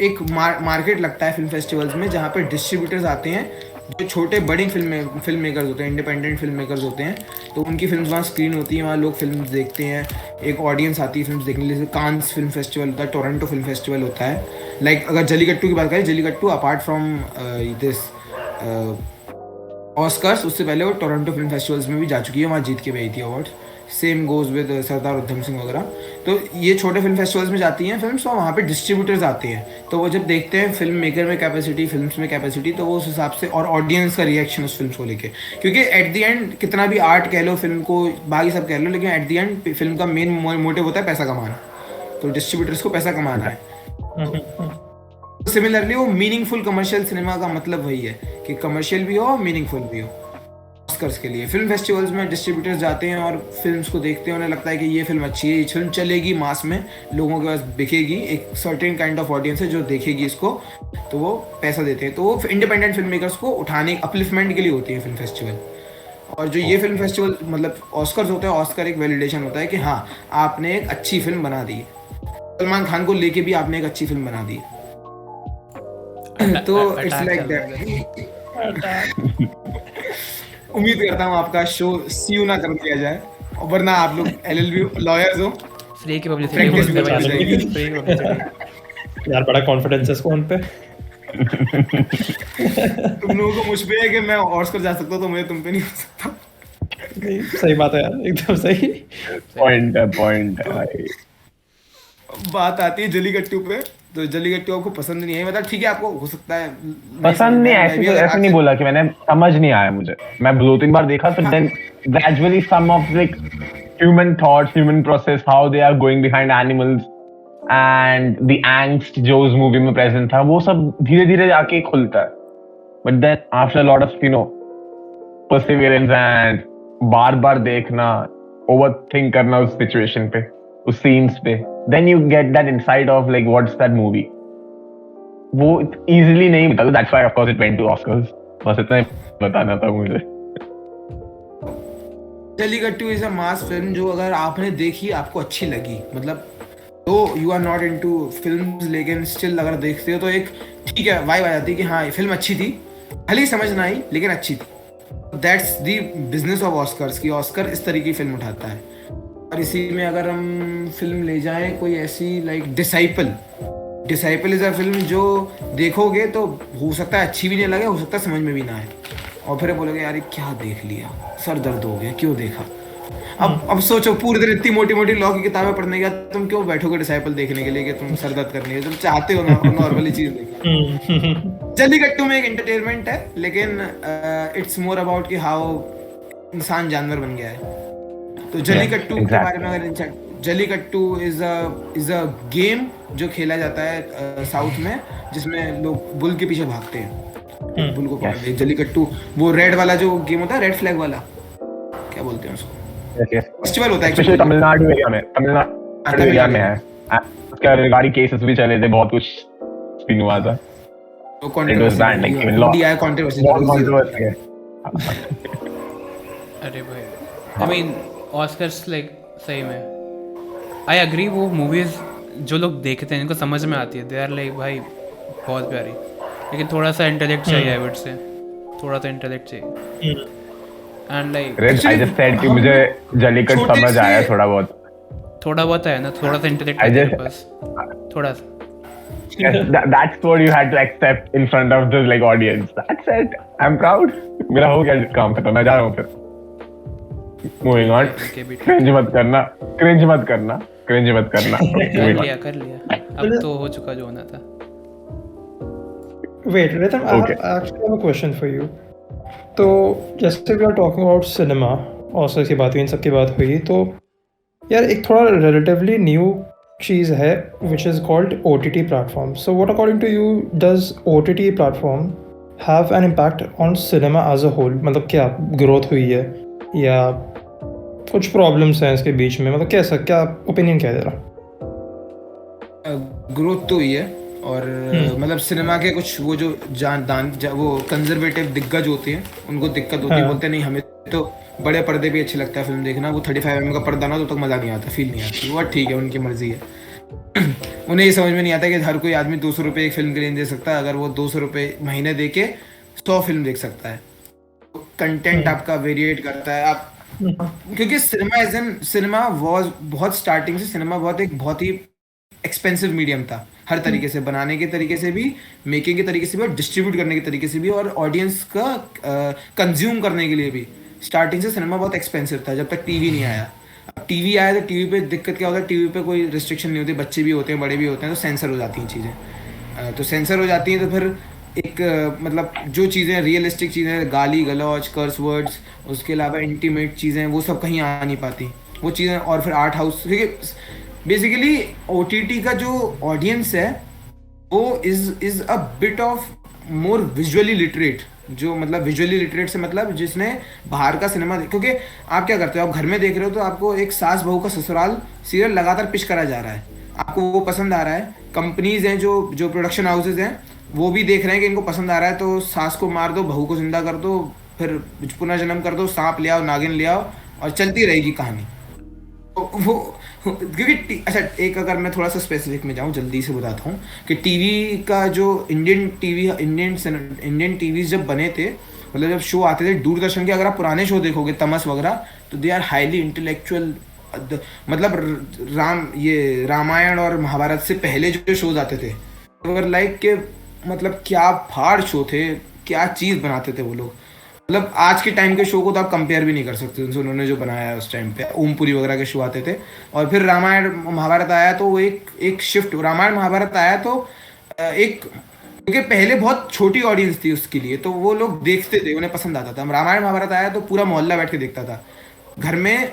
एक मार्केट लगता है फिल्म फेस्टिवल्स में, जहाँ पे डिस्ट्रीब्यूटर्स आते हैं, जो छोटे बड़ी फिल्म मेकर्स होते हैं, इंडिपेंडेंट फिल्म मेकर्स होते हैं, तो उनकी फिल्म वहाँ स्क्रीन होती है, वहाँ लोग फिल्म देखते हैं, एक ऑडियंस आती है फिल्म देखने के लिए। कांस फिल्म फेस्टिवल होता है, टोरंटो फिल्म फेस्टिवल होता है। लाइक अगर जलीकट्टू की बात करें, Jallikattu apart from this Oscars, उससे पहले वो टोरंटो फिल्म फेस्टिवल्स में भी जा चुकी है, वहाँ जीत के भी आई थी award. Same goes with Sardar Udham Singh वगैरह। तो ये छोटे फिल्म फेस्टिवल्स में जाती हैं फिल्म्स, और वहाँ पे डिस्ट्रीब्यूटर्स आते हैं, तो वो जब देखते हैं फिल्म मेकर में कैपेसिटी, फिल्म्स में कैपेसिटी, तो वो उस हिसाब से, और ऑडियंस का रिएक्शन उस फिल्म को लेके, क्योंकि एट द एंड कितना भी आर्ट कह लो फिल्म को, बाकी सब कह लो, लेकिन एट द एंड फिल्म का मेन मोटिव होता है पैसा कमाना, तो डिस्ट्रीब्यूटर्स को पैसा कमाना है। सिमिलरली वो मीनिंगफुल कमर्शियल सिनेमा का मतलब वही है कि कमर्शियल भी हो और मीनिंगफुल भी हो। ऑस्कर्स के लिए फिल्म फेस्टिवल्स में डिस्ट्रीब्यूटर्स जाते हैं और फिल्म्स को देखते हैं, उन्हें लगता है कि ये फिल्म अच्छी है, ये फिल्म चलेगी मास में, लोगों के पास बिकेगी, एक सर्टेन काइंड ऑफ ऑडियंस है जो देखेगी इसको, तो वो पैसा देते हैं। तो वो इंडिपेंडेंट फिल्म मेकर्स को उठाने, अपलिफ्टमेंट के लिए होती है फिल्म फेस्टिवल। और जो ये फिल्म फेस्टिवल मतलब ऑस्कर्स होता है, ऑस्कर एक वैलिडेशन होता है कि हाँ आपने एक अच्छी फिल्म बना दी है, सलमान खान को लेके भी आपने एक अच्छी फिल्म बना दी है। तो इट्स लाइक दैट। उम्मीद करता हूँ आपका शो सीयू ना कर दिया जाए, और वरना आप लोग एलएलबी लॉयर्स हो, फ्री की Practice भी हो जाएगी। पब्लिसिटी। यार बड़ा कॉन्फिडेंस है इसको उन पे। तुम लोगों को मुझ पे है कि मैं ऑस्कर जा सकता हूँ, तो मुझे तुम पे नहीं हो सकता। नहीं, सही बात है यार, एकदम सही। पॉइंट बात आती है जलीकट्टू पे, तो जलीकट्टू आपको पसंद नहीं आई, मतलब ठीक है आपको हो सकता है पसंद नहीं, ऐसे नहीं बोला कि मैंने समझ नहीं आया मुझे, मैं 2-3 बार देखा, तो then gradually some of like human thoughts, human process, how they are going behind animals and the angst जो उस मूवी में प्रेजेंट था, वो सब धीरे धीरे जाके खुलता है। But then after lot of perseverance and बार बार देखना, ओवर थिंक करना उस सिचुएशन पे, उस सीन्स पे, then you get that insight of like what's that movie. वो easily नहीं मिलता, that's why of course it went to Oscars. बस इतना ही बताना था मुझे। Jallikattu is a mass film, जो अगर आपने देखी आपको अच्छी लगी, मतलब तो you are not into films, लेकिन स्टिल अगर देखते हो तो एक ठीक है वाइब आ जाती है कि हाँ ये फिल्म अच्छी थी, भले ही समझ ना आई लेकिन अच्छी थी। That's the business of Oscars की ऑस्कर इस तरीके की फिल्म उठाता है। और इसी में अगर हम फिल्म ले जाएं कोई ऐसी like disciple is a film जो देखोगे तो हो सकता है अच्छी भी नहीं लगे, हो सकता है समझ में भी ना आए, और फिर बोलोगे यार क्या देख लिया, सर दर्द हो गया, क्यों देखा। अब सोचो पूरे दिन इतनी मोटी मोटी लॉ की किताबें पढ़ने के बाद तुम क्यों बैठोगे डिसाइपल देखने के लिए कि तुम सर दर्द करने के, तुम चाहते हो ना नॉर्मली चीज देखो। जल्लीकट्टू में एक एंटरटेनमेंट है, लेकिन इट्स मोर अबाउट कि हाउ इंसान जानवर बन गया है। तो जल्लीकट्टू के बारे में अगर जल्लीकट्टू इज अ गेम जो खेला जाता है साउथ में, जिसमें लोग बुल के पीछे भागते हैं, बुल को पकड़ते हैं। जल्लीकट्टू वो रेड वाला जो गेम होता है, रेड फ्लैग वाला, क्या बोलते हैं उसको, फेस्टिवल होता है स्पेशली तमिलनाडु एरिया में है। उसके रिगार्डिंग केसेस भी चले थे, बहुत कुछ स्पिन हुआ था, तो कंट्रोवर्सी। अरे भाई आई मीन ऑस्कर्स लाइक सही में आई एग्री, वो मूवीज जो लोग देखते हैं इनको समझ में आती है, दे आर लाइक भाई बहुत प्यारी, लेकिन थोड़ा सा इंटेलेक्ट चाहिए, आई वुड से थोड़ा सा इंटेलेक्ट चाहिए। And like I just said कि मुझे जल्लीकट्टू समझ आया थोड़ा बहुत है ना, थोड़ा सा इंटेलेक्ट चाहिए बस, थोड़ा सा। That's what you had to accept in front of the like audience. That's it. I'm proud. मेरा हो गया काम खत्म, मैं जा रहा हूँ फिर। Moving on. Cringe मत करना। कर लिया। अब तो हो चुका जो होना था। Wait, Rhythm, Okay. I actually have a question for you. तो जैसे we are talking about cinema, Oscar की बात हुई, इन सब की बात हुई, तो यार एक थोड़ा relatively new चीज़ है which is called OTT platform. So what according to you does OTT platform have an impact on cinema as a whole? मतलब क्या ग्रोथ हुई है या कुछ प्रॉब्लम्स हैं इसके बीच में, मतलब कैसा, क्या ओपिनियन क्या है तेरा? ग्रोथ तो हुई है और मतलब सिनेमा के कुछ वो जो वो कंजर्वेटिव दिग्गज होते हैं उनको दिक्कत होती है, बोलते नहीं हमें तो बड़े पर्दे पे अच्छी लगता है फिल्म देखना, वो 35mm का पर्दा ना तो तक मज़ा नहीं आता, फील नहीं आती, वो ठीक है, उनकी मर्जी है। उन्हें ये समझ में नहीं आता कि हर कोई आदमी 200 रुपये एक फिल्म के लिए नहीं दे सकता, अगर वो 200 रुपये महीने दे के 100 फिल्म देख सकता है। कंटेंट आपका वेरिएट करता है आप, क्योंकि सिनेमा वॉज बहुत स्टार्टिंग से सिनेमा बहुत ही एक्सपेंसिव मीडियम था, हर तरीके से, बनाने के तरीके से भी, मेकिंग के तरीके से भी और डिस्ट्रीब्यूट करने के तरीके से भी और ऑडियंस का कंज्यूम करने के लिए भी। स्टार्टिंग से सिनेमा बहुत एक्सपेंसिव था जब तक टीवी नहीं आया। अब टीवी आया तो टीवी पे दिक्कत क्या होता है, टीवी पे कोई रिस्ट्रिक्शन नहीं होती, बच्चे भी होते हैं बड़े भी होते हैं, तो सेंसर हो जाती हैं चीज़ें। तो सेंसर हो जाती हैं तो फिर एक मतलब जो चीज़ें रियलिस्टिक चीज़ें, गाली गलौज, कर्स वर्ड्स, उसके अलावा इंटीमेट चीज़ें, वो सब कहीं आ नहीं पाती वो चीज़ें। और फिर आर्ट हाउस, क्योंकि बेसिकली OTT का जो ऑडियंस है वो is a bit of more visually literate, जो मतलब विजुअली लिटरेट से मतलब जिसने बाहर का सिनेमा, क्योंकि आप क्या करते हो, आप घर में देख रहे हो तो आपको एक सास बहू का ससुराल सीरियल लगातार पिच करा जा रहा है, आपको वो पसंद आ रहा है। कंपनीज हैं जो प्रोडक्शन हाउसेज हैं वो भी देख रहे हैं कि इनको पसंद आ रहा है, तो सास को मार दो, बहू को जिंदा कर दो, फिर पुनर्जन्म कर दो, सांप ले आओ, नागिन ले आओ, और चलती रहेगी कहानी। तो वो क्योंकि अच्छा, एक अगर मैं थोड़ा सा स्पेसिफिक में जाऊँ, जल्दी से बताता हूँ कि टीवी का जो इंडियन टीवी जब बने थे, मतलब जब शो आते थे दूरदर्शन के, अगर आप पुराने शो देखोगे तमस वगैरह, तो दे आर हाईली इंटेलेक्चुअल। मतलब रामायण और महाभारत से पहले जो शोज आते थे लाइक के मतलब क्या फाड़ शो थे, क्या चीज़ बनाते थे वो लोग। मतलब आज के टाइम के शो को तो आप कंपेयर भी नहीं कर सकते उनसे, उन्होंने जो बनाया है उस टाइम पे। ओमपुरी वगैरह के शो आते थे, और फिर रामायण महाभारत आया तो वो एक शिफ्ट, रामायण महाभारत आया तो क्योंकि पहले बहुत छोटी ऑडियंस थी उसके लिए, तो वो लोग देखते थे, उन्हें पसंद आता था। रामायण महाभारत आया तो पूरा मोहल्ला बैठ के देखता था घर में।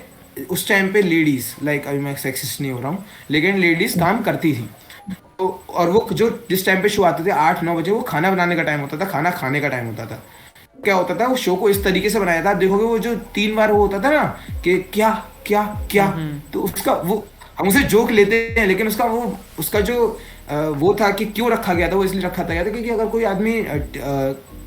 उस टाइम पे लेडीज़, लाइक अभी मैं सेक्सिस्ट नहीं हो रहा हूँ, लेकिन लेडीज़ काम करती थी, तो और वो जो जिस टाइम पे शो आते थे 8-9 बजे, वो खाना बनाने का टाइम होता था, खाना खाने का टाइम होता था। क्या होता था, वो शो को इस तरीके से बनाया था, आप देखोगे वो जो 3 बार वो होता था ना कि क्या क्या क्या, तो उसका वो हम उसे जोक लेते हैं, लेकिन उसका जो वो था कि क्यों रखा गया था, वो इसलिए रखा गया था क्योंकि अगर कोई आदमी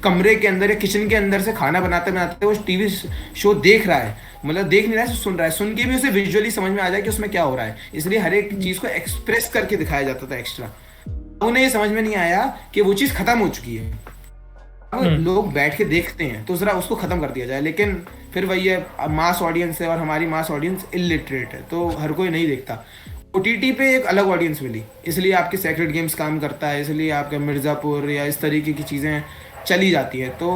कमरे के अंदर या किचन के अंदर से खाना बनाते बनाते वो टीवी शो देख रहा है, मतलब देख नहीं रहा है, सुन रहा है, सुन के भी उसे विजुअली समझ में आ जाए कि उसमें क्या हो रहा है, इसलिए हर एक चीज़ को एक्सप्रेस करके दिखाया जाता था एक्स्ट्रा। उन्हें ये समझ में नहीं आया कि वो चीज़ खत्म हो चुकी है, लोग बैठ के देखते हैं तो जरा उसको खत्म कर दिया जाए। लेकिन फिर वही है, मास ऑडियंस है और हमारी मास ऑडियंस इलिटरेट है, तो हर कोई नहीं देखता। OTT पे एक अलग ऑडियंस मिली, इसलिए आपके सेक्रेट गेम्स काम करता है, इसलिए आपका मिर्ज़ापुर या इस तरीके की चीज़ें चली जाती है। तो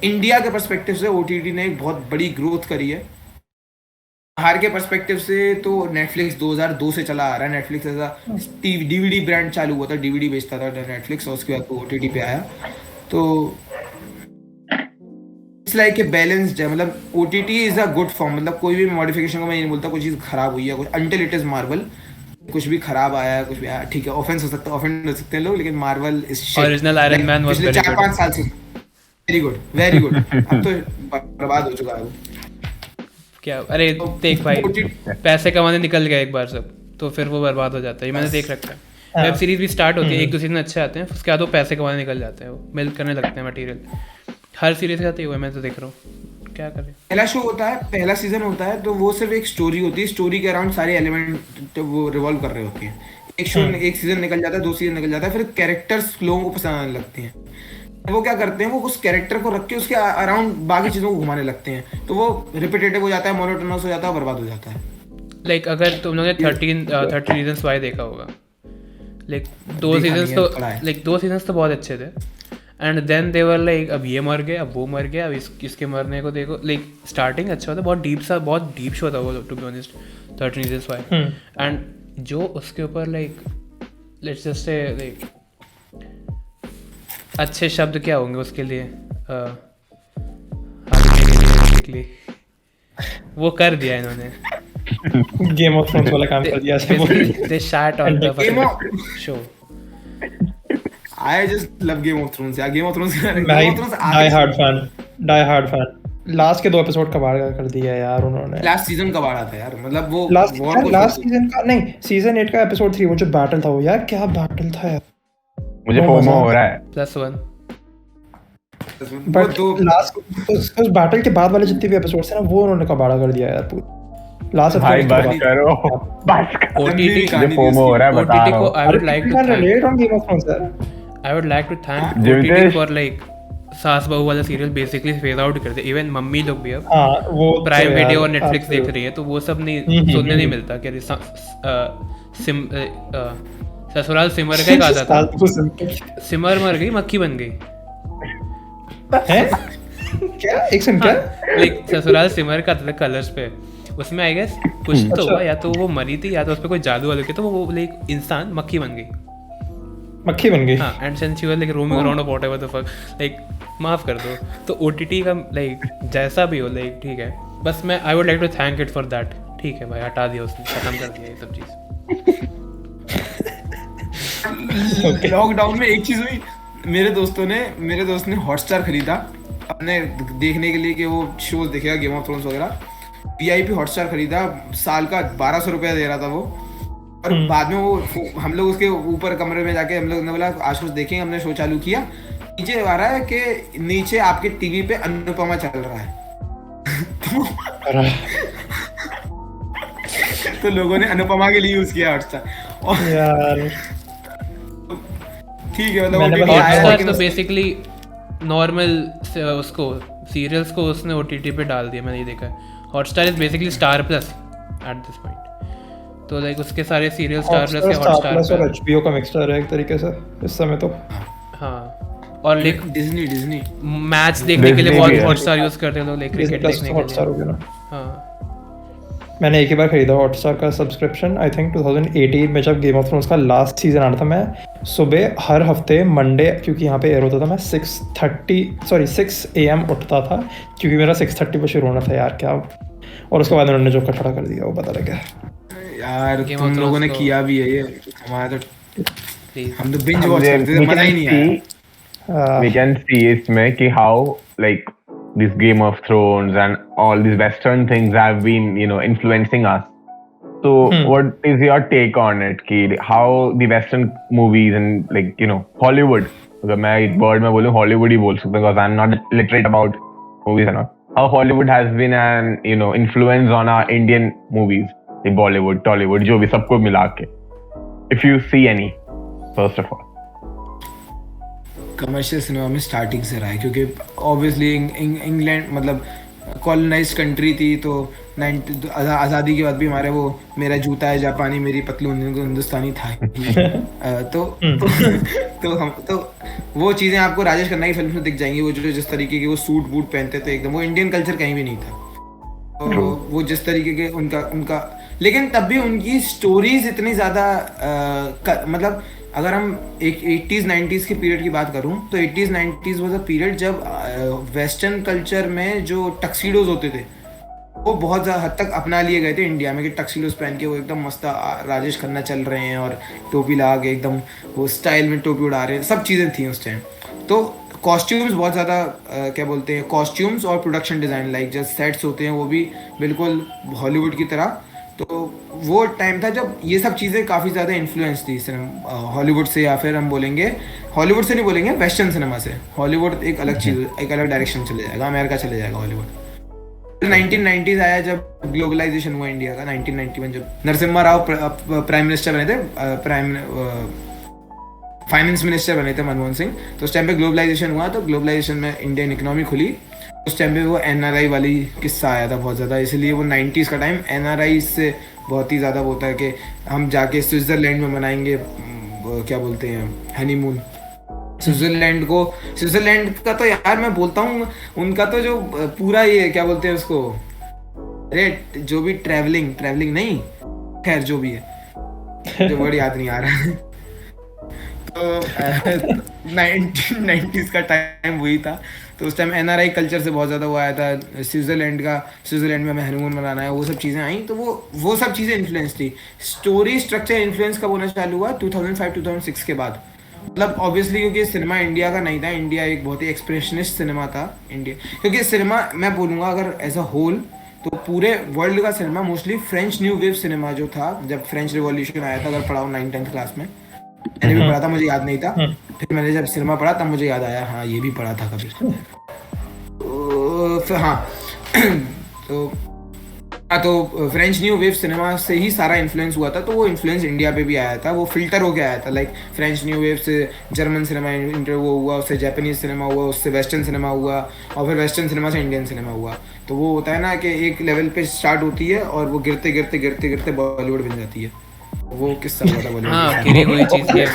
इंडिया के पर्सपेक्टिव से OTT ने एक बहुत बड़ी ग्रोथ करी है। बाहर के पर्सपेक्टिव से तो नेटफ्लिक्स 2002 से चला आ रहा है। नेटफ्लिक्स ऐसा DVD ब्रांड चालू हुआ था, DVD बेचता था नेटफ्लिक्स, और उसके बाद तो OTT पे आया। तो इट्स लाइक ए बैलेंस्ड है, मतलब OTT is a good form, मतलब कोई भी मॉडिफिकेशन को मैं ये नहीं बोलता कोई चीज़ खराब हुई है, कुछ अंटिल इट इज मार्वल, कुछ भी खराब आया है, कुछ भी आया, ठीक है, ऑफेंड हो सकते हैं लोग, लेकिन Marvel is shit. Original iron man was very good, 4-5 साल से वेरी गुड अब तो बर्बाद हो चुका है वो। क्या, अरे देख भाई, पैसे कमाने निकल गए एक बार सब, तो फिर वो बर्बाद हो जाता है। मैंने देख रखा है, वेब सीरीज भी स्टार्ट होती है, 1-2 सीजन अच्छे आते हैं, उसके बाद वो पैसे कमाने निकल जाते हैं, वो मिल्क करने लगते हैं मटेरियल। हर सीरीज के साथ ही हुआ है, मैं तो देख रहा हूँ, क्या करें। पहला शो होता है, पहला सीजन होता है, तो वो सिर्फ एक स्टोरी होती है, स्टोरी के अराउंड सारे एलिमेंट वो रिवॉल्व कर रहे होते हैं। एक सीजन निकल जाता है, 2 सीजन निकल जाता है, फिर कैरेक्टर्स लोगों को पसंद आने लगते हैं, वो क्या करते हैं, वो उस कैरेक्टर को रख के उसके अराउंड बाकी चीज़ों को घुमाने लगते हैं, तो वो रिपीटेटिव हो जाता है, मोनोटोनस हो जाता है, बर्बाद हो जाता है। लाइक अगर तुम लोगों ने 30 रीजन्स वाई देखा होगा, लाइक 2 सीजन्स तो बहुत अच्छे थे, and then they were like अब ये मर गए, अब वो मर गया, अब इसके मरने को देखो। लाइक स्टार्टिंग अच्छा होता, बहुत डीप शो था वो, to be honest, 30 reasons why. And जो उसके ऊपर like let's just say like अच्छे शब्द क्या होंगे उसके लिए, वो कर दिया इन्होंने। गेम ऑफ थ्रोन्स वाला काम कर दिया ऐसे बोल Basically, they shat on the Game fucking show. I just love Game of Thrones यार. Game of Thrones भाई डाई हार्ड फैन लास्ट के 2 एपिसोड कबाड़ कर दिया यार उन्होंने लास्ट सीजन कब आ रहा था यार, मतलब वो लास्ट सीजन का नहीं सीजन 8 का एपिसोड 3 वो जो बैटल था वो यार क्या बैटल था यार मुझे फोमो हो रहा है +1. बट लास्ट उस बैटल के बाद वाले जितने भी एपिसोड्स हैं ना वो उन्होंने कबाड़ा कर दिया यार पूरा लास्ट भाई बस करो बस करो OTT मुझे फोमो हो रहा है बता OTT रहा को हूँ I would like to thank. relate on Game of Thrones यार I would like to thank Jimtesh. OTT for like सास बहू वाला सीरियल बेसिकली फेज आउट कर दे. इवन मम्मी लोग भी अब हाँ वो प्राइम तो वीडियो यार, और नेटफ्लिक्स देख absolute. रही है तो वो सब नहीं सुनने नहीं मिलता कि ससुराल सिमर का एक आता था. साल को सुन- सिमर मर गई मक्खी बन गई. हैं? क्या एक सेकंड क्या लाइक ससुराल सिमर का था कलर्स पे. उसमें आई गेस कुछ तो अच्छा। हुआ या तो वो मरी थी या तो उस पे कोई जादू वादू किया तो वो लाइक इंसान मक्खी बन गई. मक्खी बन गई हाँ and since she was like roaming around और व्हाटएवर द फक लाइक माफ कर दो. तो ओटीटी का लाइक जैसा भी हो लाइक ठीक है बस मैं I would like to thank it for that. ठीक है भाई हटा दिया उसने खत्म कर दिया ये सब चीज. लॉकडाउन में एक चीज हुई, मेरे दोस्त ने हॉटस्टार खरीदा अपने देखने के लिए कि वो शोज देखेगा गेम ऑफ थ्रोन्स वगैरह. वीआईपी हॉटस्टार खरीदा, साल का 1200 रुपया दे रहा था वो. और बाद में वो हम लोग उसके ऊपर कमरे में जाके हम लोग ने बोला आज कुछ देखेंगे, हमने शो चालू किया. नीचे आ रहा है कि नीचे आपके टीवी पे अनुपमा चल रहा है. तो लोगों ने अनुपमा के लिए यूज किया हॉटस्टार. और यार ठीक है मतलब मैंने OTT बताया आया, हॉटस्टार लेकिन तो उस- बेसिकली नॉर्मल उसको सीरियल्स को उसने ओटीटी पे डाल दिया. मैंने ये देखा है. Hotstar is basically star plus at this point. तो लाइक उसके सारे सीरियल स्टार प्लस के स्टार प्लस और हॉटस्टार एचबीओ का मिक्सचर है एक तरीके से इस समय तो हाँ. और लाइक डिज्नी मैच देखने के लिए Disney बहुत भी है. हॉटस्टार यूज करते हैं लोग लाइक क्रिकेट प्लस देखने तो के हॉटस्टार लिए. हो गया ना हाँ मैंने एक ही बार खरीदा हॉटस्टार का सब्सक्रिप्शन आई थिंक 2018 में जब गेम ऑफ थ्रोन्स का लास्ट सीजन आ रहा था. मैं सुबह हर हफ्ते मंडे क्योंकि यहाँ पे एयर होता था मैं 6 AM उठता था क्योंकि मेरा 6:30 पे शुरू होना था यार क्या. और उसके बाद उन्होंने जो कटड़ा कर दिया वो पता लगा. यार Game of तुम लोगों ने Thrones तो- किया भी है ये. हमारा तो प्लीज. हम तो बिंज वॉच करते थे, मजा ही नहीं आया. we can see इसमें कि how like this Game of Thrones and all these Western things have been influencing us. So what is your take on it? कि how the Western movies and like Hollywood. अगर मैं एक word में बोलूँ Hollywood ही बोल सकता हूँ because I'm not literate about movies and all. How Hollywood has been an influence on our Indian movies, the Bollywood, Tollywood, जो भी सबको मिला के. If you see any, first of all. Commercial cinema में starting से रहा है क्योंकि ऑब्वियसली इंग्लैंड मतलब कॉलोनाइज्ड कंट्री थी तो आज़ादी के बाद भी हमारे वो मेरा जूता है जापानी मेरी पतलून हिंदुस्तानी था ही. तो वो चीज़ें आपको राजेश खन्ना की फिल्म में दिख जाएंगी. वो जो जिस तरीके के वो सूट बूट पहनते थे एकदम वो इंडियन कल्चर कहीं भी नहीं था. तो वो जिस तरीके के उनका लेकिन तब भी उनकी स्टोरीज इतनी ज़्यादा मतलब अगर हम एक 80s 90s के पीरियड की बात करूं तो 80s 90s was a period जब वेस्टर्न कल्चर में जो टक्सीडोज होते थे वो बहुत ज़्यादा हद तक अपना लिए गए थे इंडिया में कि टक्सीडोज पहन के वो एकदम मस्त राजेश खन्ना चल रहे हैं और टोपी लगा के एकदम वो स्टाइल में टोपी उड़ा रहे हैं. सब चीज़ें थी उस टाइम. तो कॉस्ट्यूम्स बहुत ज़्यादा क्या बोलते हैं कॉस्ट्यूम्स और प्रोडक्शन डिज़ाइन लाइक जो सेट्स होते हैं वो भी बिल्कुल हॉलीवुड की तरह. तो वो टाइम था जब ये सब चीज़ें काफ़ी ज़्यादा इन्फ्लुएंस थी हॉलीवुड से या फिर हम बोलेंगे हॉलीवुड से नहीं बोलेंगे वेस्टर्न सिनेमा से. हॉलीवुड एक अलग चीज़ एक अलग डायरेक्शन चले जाएगा, अमेरिका चले जाएगा हॉलीवुड. 1990s आया जब ग्लोबलाइजेशन हुआ इंडिया का 1991 जब नरसिम्हा राव प्राइम मिनिस्टर बने थे फाइनेंस मिनिस्टर बने थे मनमोहन सिंह. तो उस टाइम पे ग्लोबलाइजेशन हुआ तो ग्लोबलाइजेशन में इंडियन इकोनॉमी खुली. उस टाइम पे वो NRI वाली किस्सा आया था बहुत ज़्यादा. इसलिए वो 90s का टाइम NRI से बहुत ही ज़्यादा होता है कि हम जाके स्विट्ज़रलैंड में मनाएंगे क्या बोलते हैं हनीमून. स्विट्ज़रलैंड का तो यार मैं बोलता हूँ उनका तो जो पूरा ये क्या बोलते हैं उसको अरे जो भी ट्रैवलिंग नहीं खैर जो भी है जो वर्ड याद नहीं आ रहा है. तो 1990s का टाइम वही था, तो उस टाइम एनआरआई कल्चर से बहुत ज़्यादा वो आया था, स्विट्ज़रलैंड में हमें हनीमून मनाना है, वो सब चीज़ें आई, तो वो सब चीज़ें इन्फ्लुएंस थी। स्टोरी स्ट्रक्चर इन्फ्लुएंस कब होना चालू हुआ? 2005-2006 के बाद। मतलब ऑब्वियसली क्योंकि सिनेमा इंडिया का नहीं था, इंडिया एक बहुत ही एक्सप्रेशनिस्ट सिनेमा था इंडिया, क्योंकि सिनेमा मैं बोलूँगा अगर एज अ होल तो पूरे वर्ल्ड का cinema mostly French new wave cinema जो था, जब फ्रेंच रिवॉल्यूशन आया था, अगर पढ़ा हो 9th-10th क्लास में, मैंने भी पढ़ा था, मुझे याद नहीं था, फिर मैंने जब सिनेमा पढ़ा तब मुझे याद आया, हाँ ये भी पढ़ा था कभी। फिर तो फ्रेंच न्यू वेव सिनेमा से ही सारा इन्फ्लुएंस हुआ था, तो वो इन्फ्लुएंस इंडिया पे भी आया था, वो फिल्टर होके आया था। लाइक फ्रेंच न्यू वेव से जर्मन सिनेमा इंटर वो हुआ, उससे जापानीज सिनेमा हुआ, उससे वेस्टर्न सिनेमा हुआ, और फिर वेस्टर्न सिनेमा से इंडियन सिनेमा हुआ। तो वो होता है ना कि एक लेवल पे स्टार्ट होती है और वो गिरते गिरते गिरते गिरते बॉलीवुड बन जाती है। वो किस्सा हुआ था बॉलीवुड। हाँ, गिरी हुई चीज है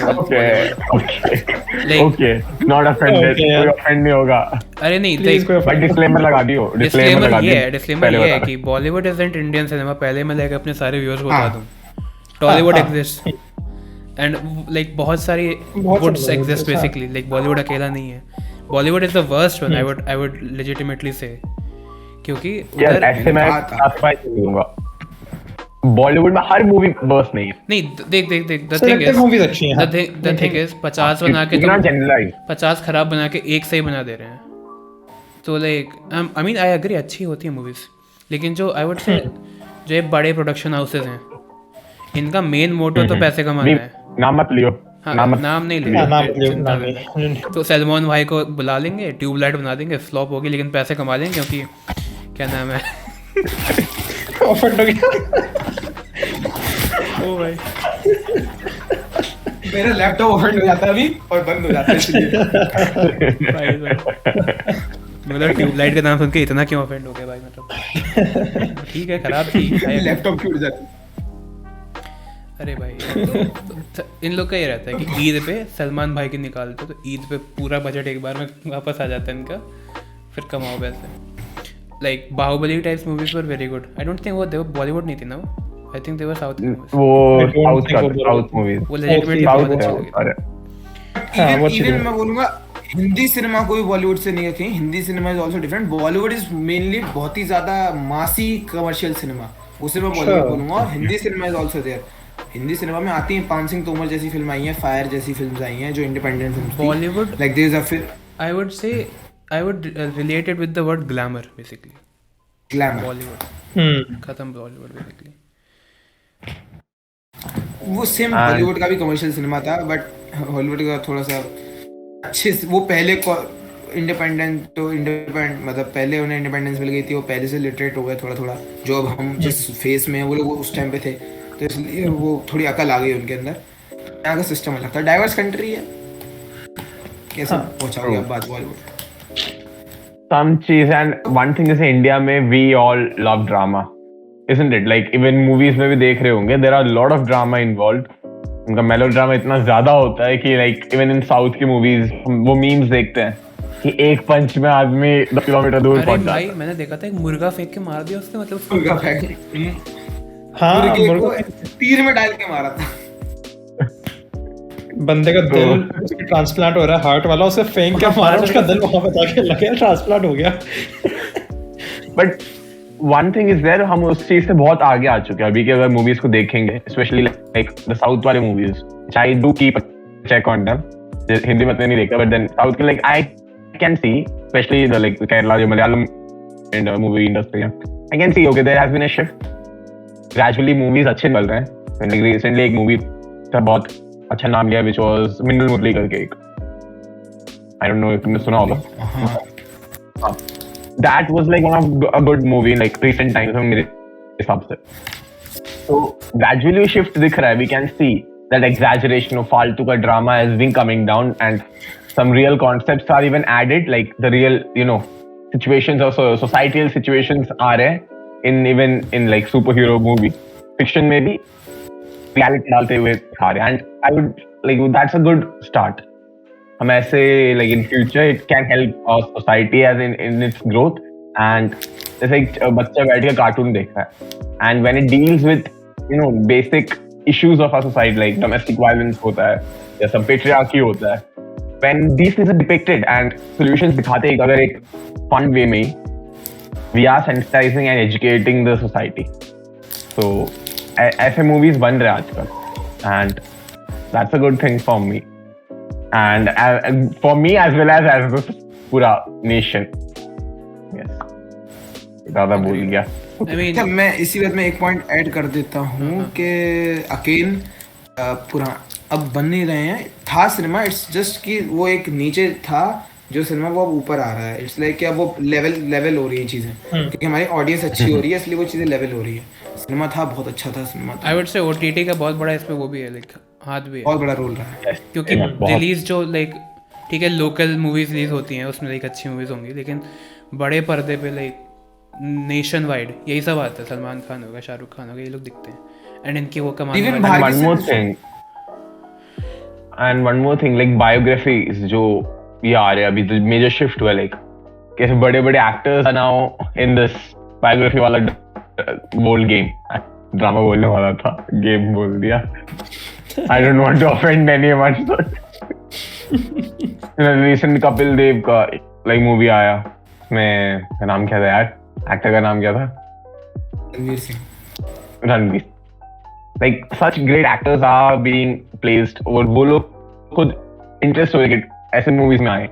ओके, नॉट ऑफेंडेड, कोई ऑफेंड नहीं होगा। अरे नहीं, बट डिस्क्लेमर लगा दियो, डिस्क्लेमर ये है कि बॉलीवुड इजंट इंडियन सिनेमा। पहले मैं लेके अपने सारे व्यूअर्स को बता दूं, टॉलीवुड एग्जिस्ट एंड लाइक बहुत सारी woods exist basically, like Bollywood अकेला नहीं है। Bollywood is the worst one, I would legitimately say, क्योंकि यार ऐसे मैं आपका दूंगा, बॉलीवुड में हर मूवी बस नहीं है। नहीं, देख द थिंग इज मूवीज अच्छी हैं। द थिंग इज 50 बना के तुम जनरलाइज 50 खराब बना के एक सही बना दे रहे हैं। तो like I mean I agree, अच्छी होती है मूवीज, लेकिन जो आई वुड से जो ये बड़े प्रोडक्शन हाउसेस हैं, इनका मेन मोटो तो पैसे कमाना है। नाम मत लियो। हाँ, नाम नहीं ले, तो सलमान भाई को बुला लेंगे, ट्यूबलाइट बना देंगे, फ्लॉप होगी लेकिन पैसे कमा लेंगे, क्योंकि क्या नाम है ऑफेंड हो गया। ओ भाई, मेरा लैपटॉप ऑफेंड हो जाता है अभी और बंद हो जाता है इसलिए। मतलब ट्यूबलाइट का नाम सुन के इतना क्यों ऑफेंड हो गया भाई? मतलब ठीक है, खराब थी, लैपटॉप क्यों उड़ जाता? अरे भाई तो इन लोग का ये रहता है कि ईद पे सलमान भाई की निकालते, तो ईद पे पूरा बजट एक बार में वापस आ जाता है इनका, फिर कमाओ पैसे। Like Baahubali types movies were very good. I don't think वो दे वर बॉलीवुड नहीं थी ना, I think they were south movies. वो साउथ मूवीज, वो लेजिटिमेटली बहुत अच्छी लगी। अरे हाँ, वो इवन मैं बोलूंगा हिंदी सिनेमा को भी बॉलीवुड से नहीं रखें, Hindi cinema is also different. Bollywood is mainly बहुत ही ज्यादा मासी कमर्शियल सिनेमा, उसे मैं बॉलीवुड बोलूंगा, और Hindi cinema is also there. Hindi cinema में आती हैं पान सिंह तोमर जैसी फिल्म आई है, फायर जैसी फिल्म्स आई हैं जो independent films. Bollywood like there is a film, I would say I would relate it with the word glamour basically. Glamour Bollywood खत्म, बॉलीवुड बेसिकली वो सेम हॉलीवुड का भी कमर्शियल सिनेमा था, बट हॉलीवुड का थोड़ा सा अच्छे से, वो पहले इंडिपेंडेंट मतलब पहले उन्हें इंडिपेंडेंस मिल गई थी, वो पहले से लिटरेट हो गए थोड़ा थोड़ा, जो अब हम जिस फेस में हैं वो लोग उस टाइम पे थे, तो इसलिए वो थोड़ी अकल आ गई उनके अंदर। यहाँ का सिस्टम अलग था, डाइवर्स कंट्री है, कैसे पहुंचाओगे आप बात Bollywood? some cheese, and one thing is India में we all love drama, isn't it? Like even movies में भी देख रहे होंगे, there are a lot of drama involved. उनका मेलोड्रामा इतना ज्यादा होता है कि like even in South की movies वो memes देखते हैं कि एक पंच में आदमी 10 किलोमीटर दूर अरे पहुंच जाता भाई मैंने देखा था एक मुर्गा फेंक के मार दिया उसने, मतलब मुर्गा फेंक, हाँ, मुर्गे को मुर्गा तीर में डाल के मारा था। बंदे का दिल ट्रांसप्लांट हो रहा है, हार्ट वाला, उसे फेंक के मारा, उसका दिल वहां पे जाके लगे, ट्रांसप्लांट हो गया। But one thing is there, हम उस चीज से बहुत आगे आ चुके हैं अभी कि अगर मूवीज को देखेंगे, स्पेशली लाइक द साउथ वाले movies, I do keep check on them, Hindi में नहीं देखा, बट देन साउथ के like I can see, specially the like Kerala जो मलयालम इन मूवी इंडस्ट्री है, I can see okay there has been a shift, gradually movies अच्छे मिल रहे हैं। लाइक रिसेंटली एक मूवी था बहुत अच्छा नाम लिया, which was मिन्नल मुरली करके एक, I don't know if तुमने सुना होगा। That was like one of a good movie in like recent times मेरे हिसाब से। तो gradually shift दिख रहा है, we can see that exaggeration of फालतू का drama has been coming down and some real concepts are even added, like the real situations or societal situations आ रहे हैं in even in like superhero movie, fiction में भी reality डालते हुए दिखा रहे हैं, and I would like that's a good start. हम ऐसे like in future it can help our society as in its growth, and जैसे एक बच्चा बैठ के कार्टून देख रहा है and when it deals with basic issues of our society like domestic violence होता है, या सब patriarchy होता है. When these things are depicted and solutions दिखाते हैं अगर एक fun way में, we are sensitizing and educating the society. So ऐसे movies बन रहे हैं आजकल, and that's a good thing for me, and for me as well as the पूरा nation. Yes. ज़्यादा बोल गया. I mean, अच्छा, मैं इसी बात में एक पॉइंट ऐड कर देता हूँ कि अकेन पूरा अब बन नहीं रहे हैं. था सिनेमा, इट्स जस्ट कि वो एक नीचे था जो सिनेमा वो अब ऊपर आ रहा है. इट्स लाइक कि अब वो लेवल हो रही है चीज़ें, क्योंकि हमारी ऑडियंस अच्छी हो रही है, इसलिए वो चीज़ें लेवल हो रही है. सिनेमा था बहुत अच्छा था, सिनेमा था, I would say OTT का बहुत बड़ा इसमें वो भी है, like हाथ भी है, बहुत बड़ा रोल रहा है. Yes. क्योंकि Yeah, बहुत. रिलीज जो लाइक ठीक है लोकल मूवीज रिलीज होती हैं उसमें लाइक अच्छी मूवीज होंगी, लेकिन बड़े पर्दे पे लाइक नेशन वाइड यही सब आता है. सलमान खान होगा, शाहरुख खान होगा, ये लोग दिखते हैं, एंड इनकी वो कमाने Even वाली- बाहर- one more thing, like biographies जो ये आ रहे हैं अभी, तो मेजर शिफ्ट हुआ, like कैसे बड़े बड़े actors now in this biography वाला बोल्ड गेम. ड्रामा बोलने वाला था, गेम बोल दिया. I don't want to offend anyone. Recent Kapil Dev का लाइक मूवी आया, मैं नाम क्या था यार, एक्टर का नाम क्या था? Ranveer Singh. Ranveer. Like such great actors are being placed, और वो लोग खुद इंटरेस्ट हो कि ऐसे मूवीज में आए.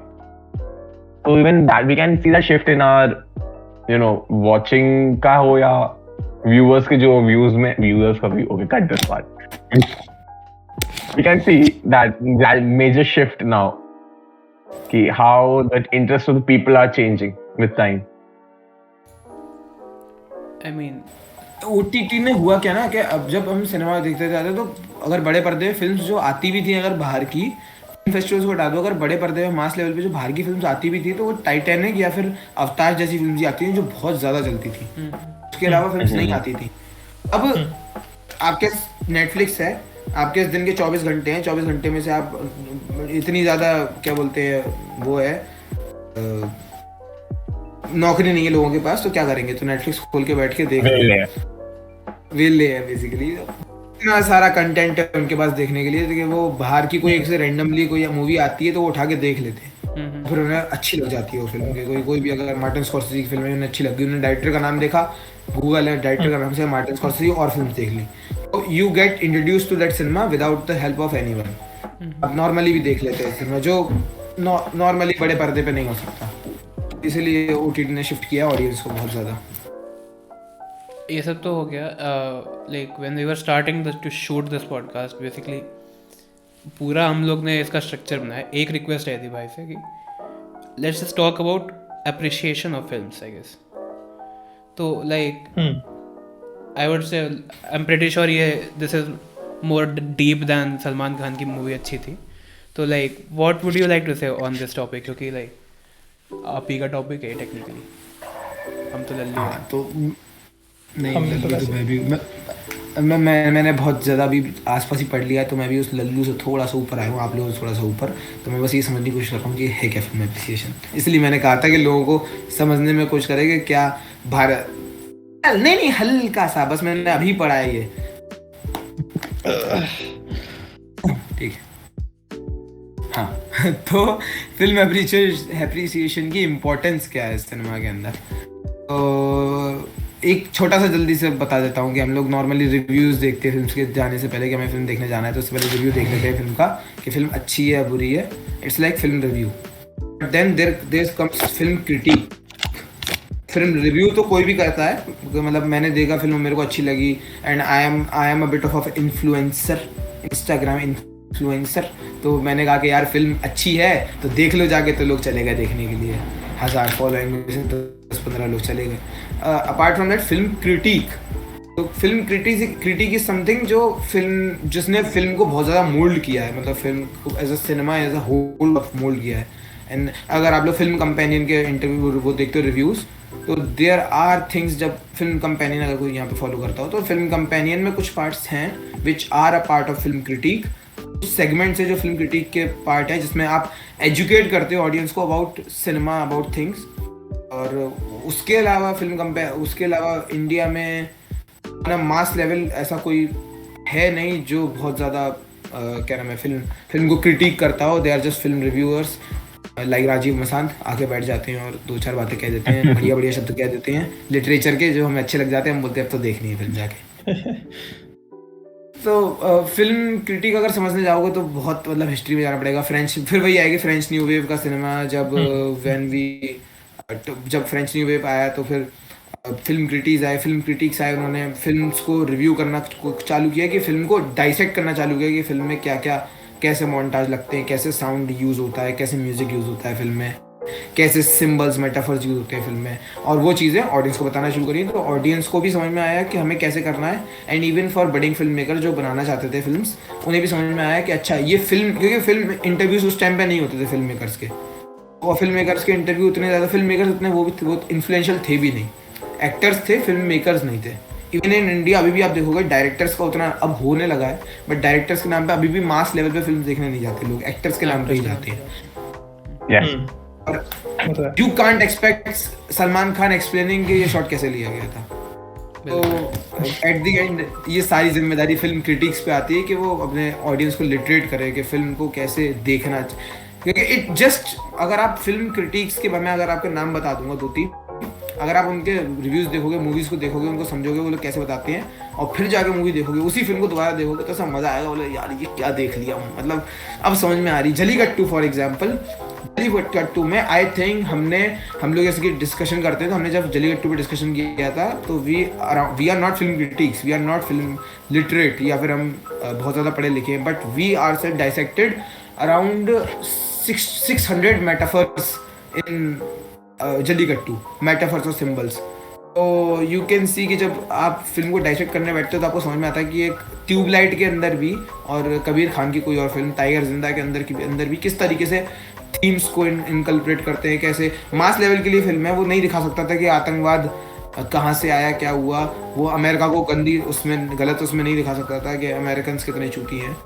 So even that we can see that shift in our watching का हो या viewers के जो views में, viewers का भी, okay cut this part. We can see that major shift now कि how the interest of the people are changing with time. I mean, OTT ने हुआ क्या ना कि अब जब हम सिनेमा देखते जाते तो अगर बड़े पर्दे पे फिल्म्स जो आती भी थी, अगर बाहर की फेस्टिवल्स को हटा दो, अगर बड़े पर्दे पे मास लेवल पे जो बाहर की फिल्म्स आती भी थी तो वो टाइटैनिक या फिर अवतार जैसी फिल्म्स ही आती थी जो बहुत ज़्यादा चलती थी. उसके अलावा फिल्म्स नहीं आती थी. अब आपके नेटफ्लिक्स है, आपके दिन के 24 घंटे हैं, 24 घंटे में से आप इतनी ज़्यादा क्या बोलते हैं वो है नौकरी नहीं है लोगों के पास, तो क्या करेंगे, तो नेटफ्लिक्स खोल के बैठ के देख वेले है बेसिकली. इतना सारा कंटेंट है उनके पास देखने के लिए कि वो बाहर की कोई एक से रैंडमली कोई मूवी आती है तो वो उठा के देख लेते हैं, फिर उन्हें अच्छी लग जाती है वो फिल्म के. कोई भी अगर मार्टिन स्कॉर्सेज़ी की फिल्म है उन्हें अच्छी लगी, उन्होंने डायरेक्टर का नाम देखा, गूगल है डायरेक्टर का नाम से मार्टिन स्कॉर्सेज़ी और फिल्म देख ली, तो you get introduce to that cinema without the help of anyone. अब नॉर्मली भी देख लेते हैं सिनेमा जो नॉर्मली बड़े पर्दे पे नहीं हो सकता, इसलिए OTT ने शिफ्ट किया ऑडियंस को बहुत ज़्यादा. ये सब तो हो गया. Like when we were starting to shoot this podcast, basically पूरा हम लोग ने इसका स्ट्रक्चर बनाया. एक रिक्वेस्ट आई थी भाई से कि let's just talk about appreciation of films, I guess. तो like I would say I am pretty sure ये this is more deep than Salman Khan की मूवी अच्छी थी. तो like what would you like to say on this topic, क्योंकि like आप ही का टॉपिक है टेक्निकली, हम तो लल्लू हैं. हाँ, तो नहीं लल्लू तो मैं भी मैंने बहुत ज़्यादा अभी आसपास ही पढ़ लिया है, तो मैं भी उस लल्लू से थोड़ा सा ऊपर आया हूँ, आप लोगों से थोड़ा सा ऊपर. तो मैं बस ये समझने की कोशिश कर रहा हूँ कि है क्या फिल्म एप्रिसिएशन. इसलिए मैंने कहा था कि लोगों को समझने में कोशिश करें कि क्या भारत नहीं हल्का सा, बस मैंने अभी पढ़ा है ये, ठीक है. हाँ तो फिल्म एप्रिसिएशन की इम्पोर्टेंस क्या है सिनेमा के अंदर. तो एक छोटा सा जल्दी से बता देता हूँ कि हम लोग नॉर्मली रिव्यूज़ देखते हैं फिल्म के जाने से पहले कि हमें फिल्म देखने जाना है, तो उससे पहले रिव्यू देख लेते हैं फिल्म का कि फिल्म अच्छी है बुरी है. It's like film review. But then there comes film critic. Film review तो कोई भी करता है, मतलब मैंने देखा फिल्म मेरे को अच्छी लगी and I am a bit of influencer, Instagram influencer. तो मैंने कहा कि यार फिल्म अच्छी है तो देख लो जाके, तो लोग चले गए देखने के लिए, 1000 फॉलोइंग में से 10-15 लोग चले गए. Apart from that film critic, तो फिल्म क्रिटिक इज समथिंग जो फिल्म जिसने फिल्म को बहुत ज़्यादा मोल्ड किया है, मतलब फिल्म को as a cinema as a whole mould किया है. एंड अगर आप लोग फिल्म कंपेनियन के इंटरव्यू वो देखते हो रिव्यूज़, तो देयर आर थिंग्स, जब फिल्म कंपेनियन अगर कोई यहाँ पे फॉलो करता हो तो फिल्म कंपेनियन में कुछ पार्ट्स हैं which are a part of film critic. Segments है जो फिल्म क्रिटिक के पार्ट है जिसमें आप एजुकेट करते हो ऑडियंस को अबाउट सिनेमा, अबाउट थिंग्स. और उसके अलावा उसके अलावा इंडिया में ना मास लेवल ऐसा कोई है नहीं जो बहुत ज़्यादा क्या नाम है, फिल्म को क्रिटिक करता हो, they are just film reviewers like Rajeev Masand, आके बैठ जाते हैं और 2-4 बातें कह देते हैं, बढ़िया बढ़िया शब्द कह देते हैं लिटरेचर के जो हमें अच्छे लग जाते हैं, हम बोलते हैं अब तो देखनी है फिल्म जाके। तो फिल्म क्रिटिक अगर समझने जाओगे तो बहुत मतलब हिस्ट्री में जाना पड़ेगा। फ्रेंच, फिर वही आएगी फ्रेंच न्यू वेव का सिनेमा, जब फ्रेंच न्यू वेव आया तो फिर फिल्म क्रिटिक्स आए, उन्होंने फिल्म्स को रिव्यू करना चालू किया, कि फिल्म को डाइसेक्ट करना चालू किया कि फिल्म में क्या क्या, कैसे मोन्टाज लगते हैं, कैसे साउंड यूज़ होता है, कैसे म्यूज़िक यूज़ होता है फिल्म में, कैसे सिंबल्स मेटाफर्स यूज होते हैं फिल्म में, और वो चीज़ें ऑडियंस को बताना शुरू करी। तो ऑडियंस को भी समझ में आया कि हमें कैसे करना है, and even for budding film maker जो बनाना चाहते थे फिल्म्स, उन्हें भी समझ में आया कि अच्छा ये फिल्म, क्योंकि फिल्म इंटरव्यूज उस टाइम पे नहीं होते थे फिल्म मेकर्स के, और फिल्म मेकर्स के इंटरव्यू उतने ज़्यादा, फिल्म मेकर्स उतने वो इन्फ्लुएंशियल थे भी नहीं, एक्टर्स थे, फिल्म मेकर्स नहीं थे। इवन इन इंडिया अभी भी आप देखोगे डायरेक्टर्स का उतना अब होने लगा है, बट डायरेक्टर्स के नाम पे अभी भी मास लेवल पे फिल्म देखने नहीं जाते लोग, एक्टर्स के नाम पे ही जाते हैं। You can't expect Salman Khan explaining कि ये शॉट कैसे लिया गया था। तो एट द एंड ये सारी जिम्मेदारी फिल्म क्रिटिक्स पे आती है कि वो अपने ऑडियंस को लिटरेट करे कि फिल्म को कैसे देखना, क्योंकि इट जस्ट, अगर आप फिल्म क्रिटिक्स के, मैं अगर आपके नाम बता दूंगा 2-3, अगर आप उनके रिव्यूज़ देखोगे, मूवीज़ को देखोगे, उनको समझोगे वो लोग कैसे बताते हैं, और फिर जाके मूवी देखोगे, उसी फिल्म को दोबारा देखोगे तो सब मज़ा आएगा, बोले यार ये क्या देख लिया हूँ, मतलब अब समझ में आ रही। जलीकट्टू फॉर एग्जाम्पल, जलीकट्टू में आई थिंक हम लोग ऐसे डिस्कशन करते हैं, तो हमने जब जलीकट्टू पे डिस्कशन किया था तो we are not film critics, we are not film literate, या फिर हम बहुत ज़्यादा पढ़े लिखे हैं, but we are self dissected around 600 metaphors in Jallikattu, metaphors और सिंबल्स। तो यू कैन सी कि जब आप फिल्म को डाइसेक्ट करने बैठते हो तो आपको समझ में आता है कि एक ट्यूबलाइट के अंदर भी, और कबीर खान की कोई और फिल्म टाइगर जिंदा के अंदर भी किस तरीके से थीम्स को इनकल्परेट करते हैं, कैसे मास लेवल के लिए फिल्म है, वो नहीं दिखा सकता था कि आतंकवाद कहाँ से आया, क्या हुआ, वो अमेरिका को गलत उसमें नहीं दिखा सकता था कि अमेरिकन कितने चूती हैं,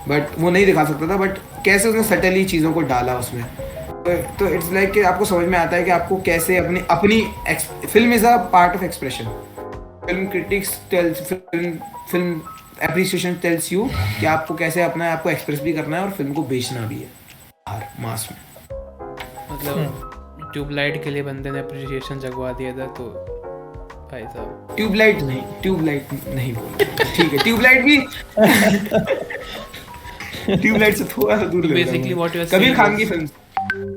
बट वो नहीं दिखा सकता था, बट कैसे उसने सटली चीज़ों को डाला उसमें। तो इट्स लाइक कि आपको समझ में आता है कि आपको कैसे अपनी film is a part of expression. Film critics tells, film appreciation tells you कि आपको कैसे अपना आपको एक्सप्रेस भी करना है और फिल्म को बेचना भी है बाहर मास में। मतलब ट्यूबलाइट के लिए बंदे ने अप्रिसिएशन जगवा दिया था, तो भाई साहब ट्यूबलाइट नहीं बोल, ठीक है, ट्यूबलाइट भी ट्यूबलाइट से थोड़ा सा दूर ले, basically what you are Kabir Khan की फिल्म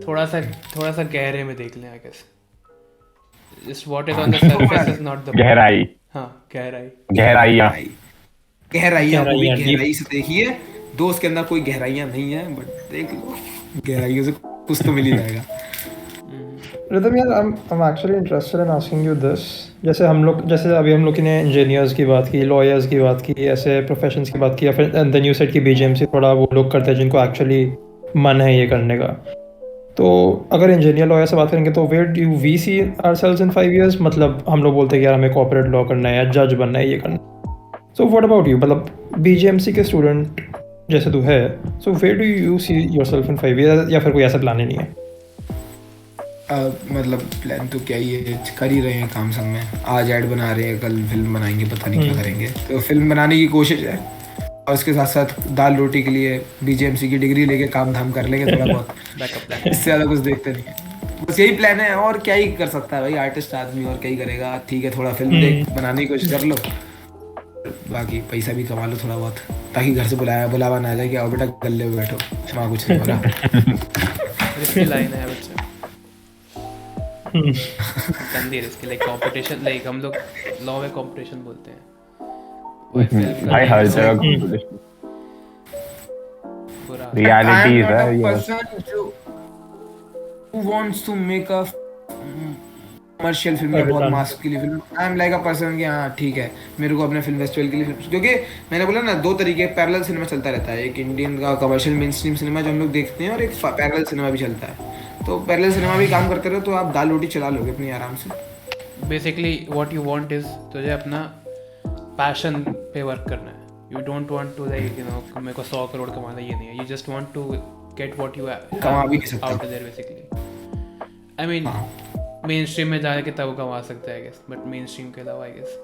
थोड़ा सा गहरे में देख लें, I guess just what is on the surface is not the गहराई। हाँ, गहराइयाँ को भी गहराई से देखिए। दोस्त के अंदर कोई गहराइयाँ नहीं है, बट देख लो गहराइयों से कुछ तो मिल ही जाएगा। Rhythm, यार I'm actually interested in asking you this. जैसे अभी हम लोग ने इंजीनियर्स की बात की, लॉयर्स की बात की, ऐसे प्रोफेशंस की बात की, या फिर देन यू सेड की बीजेएमसी थोड़ा वो लोग करते हैं जिनको एक्चुअली मन है ये करने का। तो अगर इंजीनियर लॉयर से बात करेंगे तो where do we see ourselves in 5 years? मतलब हम लोग बोलते हैं कि यार हमें कॉर्पोरेट लॉ करना है या जज बनना है, ये करना। So what about you? मतलब बीजेएमसी के स्टूडेंट जैसे तू है, so where do you see yourself in 5 years, या फिर कोई ऐसा प्लान ही नहीं है? मतलब प्लान तो क्या ही है, कर ही रहे हैं काम सब में, आज ऐड बना रहे हैं, कल फिल्म बनाएंगे, पता नहीं क्या करेंगे। तो फिल्म बनाने की कोशिश है, और उसके साथ साथ दाल रोटी के लिए बीजेएमसी की डिग्री लेके काम धाम कर लेंगे थोड़ा बहुत, इससे ज़्यादा कुछ देखते नहीं है, बस यही प्लान है। और क्या ही कर सकता है भाई, आर्टिस्ट आदमी, और क्या ही करेगा। ठीक है, थोड़ा फिल्म बनाने की कोशिश कर लो, बाकी पैसा भी कमा लो थोड़ा बहुत, ताकि घर से बुलावा ना आ जाए कि आओ बेटा गले में बैठो, वहाँ कुछ नहीं हो रहा। लाइन है बच्चा गंदी रिस्क, लाइक कंपटीशन, लाइक हम लोग लॉ में कंपटीशन बोलते हैं, भाई हर जगह कंपटीशन, रियलिटी है ये। Who wants to make a commercial film या बहुत मास के लिए film? I am like a person कि हाँ ठीक है, मेरे को अपने फिल्म फेस्टिवल के लिए फिल्म, क्योंकि मैंने बोला ना 2 तरीके पैरेलल सिनेमा चलता रहता है, एक इंडियन का कमर्शियल मेन स्ट्रीम सिनेमा जो हम लोग देखते हैं, और एक पैरेलल सिनेमा भी चलता है। तो पैरेलल सिनेमा भी काम करते रहो तो आप दाल रोटी चला लोगे अपनी आराम से। Basically what you want is तुझे अपना पैशन पे वर्क करना है। You don't want to like मेरे को 100 करोड़ कमाना, ये नहीं है। You just want to get what you कमा भी नहीं सकता out there basically. I mean mainstream में जाके तब कमा सकता है I guess, but mainstream के अलावा आई गेस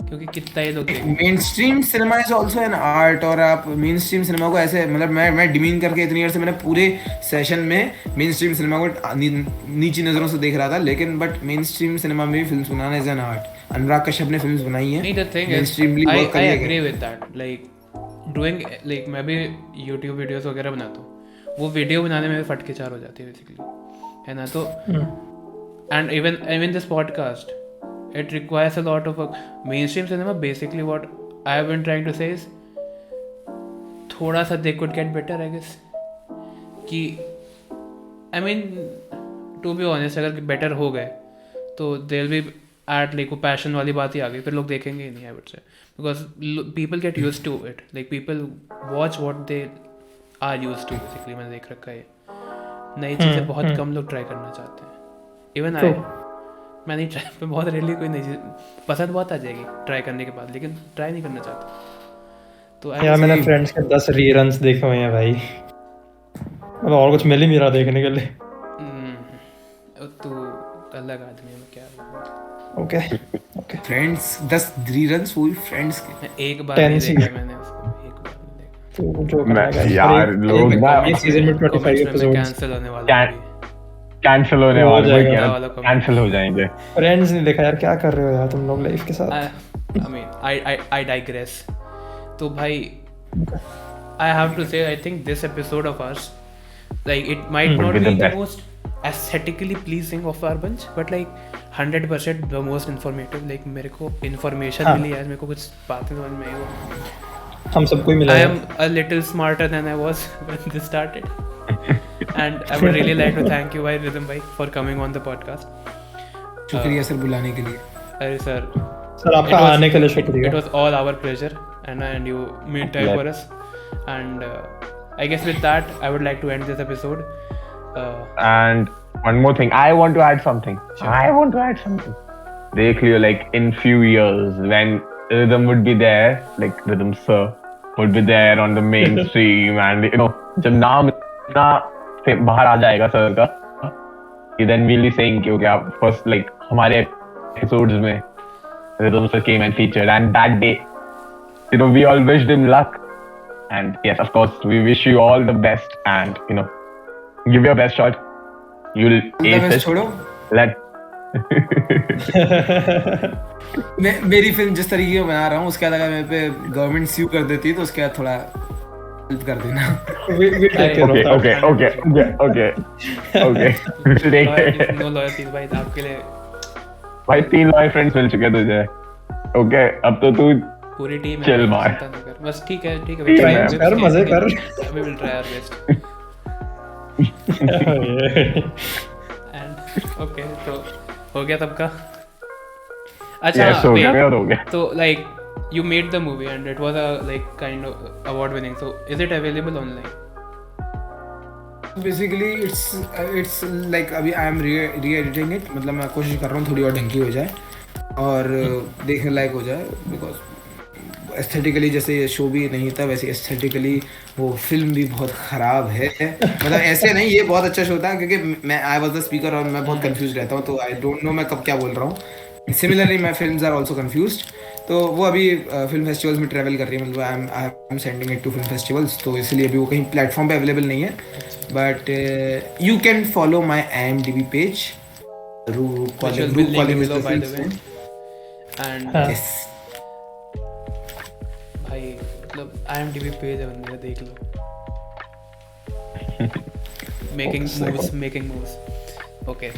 क्योंकि कितना ही लोग देखेंगे। Mainstream cinema is also an art, और आप मेन स्ट्रीम सिनेमा को ऐसे मतलब मैं डिमीन करके इतनी देर से मैंने पूरे सेशन में मेन स्ट्रीम सिनेमा को नीची नज़रों से देख रहा था, लेकिन बट मेन स्ट्रीम सिनेमा में भी फिल्म बनाना is an art. Anurag Kashyap ने फिल्म बनाई है, नहीं, the thing is mainstreamly I work कर लिया agree with that, like doing, like मैं भी यूट्यूब वीडियोस वगैरह बनाता हूँ, वो वीडियो बनाने में फट के चार हो जाती है बेसिकली, है ना। तो and even this podcast, it requires a lot of work. Mainstream cinema, basically what I have been trying to say is थोड़ा सा they could get better, I guess. कि I mean, to be honest, अगर better हो गए तो they'll be at like वो passion वाली बात ही आ गई, फिर लोग देखेंगे ही नहीं, I would say, because people get used to it. Like people watch what they are used to, basically. मैंने देख रखा है, नई चीज़ें बहुत कम लोग ट्राई करना चाहते हैं। इवन आई, मैं नहीं ट्राई, मैं बहुत रेयरली कोई नई चीज़ पसंद बहुत आ जाएगी ट्राई करने के बाद, लेकिन ट्राई नहीं करना चाहता। तो यार मैंने फ्रेंड्स के 10 रीरन्स देखे हुए हैं भाई, मतलब और कुछ मिल ही नहीं रहा देखने के लिए। तो अलग आदमी है, मैं क्या ओके ओके फ्रेंड्स 10 रीरन्स हुई फ्रेंड्स के। मैं एक बार नहीं 10 देखा, मैंने उसको एक बार नहीं देखा। तो जो करना है यार लोग ना एक सीजन में 25 एपिसोड्स कैंसिल होने वाला है अभी। कैंसिल होने हो वाले जाएगा वाला comment। कैंसिल हो जाएंगे। फ्रेंड्स नहीं देखा यार, क्या कर रहे हो यार तुम लोग लाइफ के साथ। I mean, I digress. तो भाई, I have to say, I think this episode of ours, like it might not Would be be the the best. most aesthetically pleasing of our bunch, but like 100% the most informative. Like मेरे को information हाँ। मिली है, मेरे को कुछ बातें समझ में आई वो। हम सबको ही मिला I है। am a little smarter than I was when this started. And I would really like to thank you, Rhythm bhai, for coming on the podcast. शुक्रिया सर बुलाने के लिए। अरे sir, सर आपका It was- आने के लिए it शुक्रिया। was all our pleasure, and you made time Glad. for us. And I guess with that, I would like to end this episode. And one more thing, I want to add something. देख लियो, like in few years when Rhythm would be there, like Rhythm sir would be there on the mainstream, and you know जब नाम इतना बाहर आ जाएगा sir का, then we'll be saying कि okay, first like हमारे episodes में Rhythm sir came and featured, and that day, you know, we all wished him luck, and yes, of course, we wish you all the best, and you know, give your best shot. You'll ace it. छोड़ो, Let मेरी film जिस तरीके की बना रहा हूँ उसके बाद अगर मेरे पे गवर्नमेंट स्यू कर देती तो उसके बाद थोड़ा हेल्प कर देना। We take care of that. okay. Take it. No loyalty भाई आपके लिए, भाई 3 लॉयल फ्रेंड्स मिल चुके तुझे। ओके, अब तो तू पूरी टीम Chill मार। बस ठीक है Try कर, मजे कर। We will try our best. And okay, तो हो गया सबका। अच्छा yes, हो गया और हो गया। तो like you made the movie and it was a like kind of award winning, so is it available online? Basically it's like अभी आई एम री एडिटिंग इट, मतलब मैं कोशिश कर रहा हूँ थोड़ी और ढंगी हो जाए और देखने लायक हो जाए, बिकॉज एस्थेटिकली जैसे ये शो भी नहीं था वैसे एस्थेटिकली वो फिल्म भी बहुत ख़राब है। मतलब ऐसे नहीं, ये बहुत अच्छा शो था क्योंकि मैं आई वॉज द स्पीकर और मैं बहुत कंफ्यूज रहता हूँ, तो आई डोंट नो मैं कब क्या बोल रहा हूँ। Similarly my films are also confused, तो वो अभी फिल्म फेस्टिवल्स में ट्रैवल कर रही है, मतलब I am sending it to film festivals, तो इसलिए अभी वो कहीं प्लेटफॉर्म पे अवेलेबल नहीं है, but you can follow my IMDb page Which will be linked below, by the way. And हाँ। Yes. भाई मतलब IMDb पेज है बंदे का, देख लो। making moves. Okay,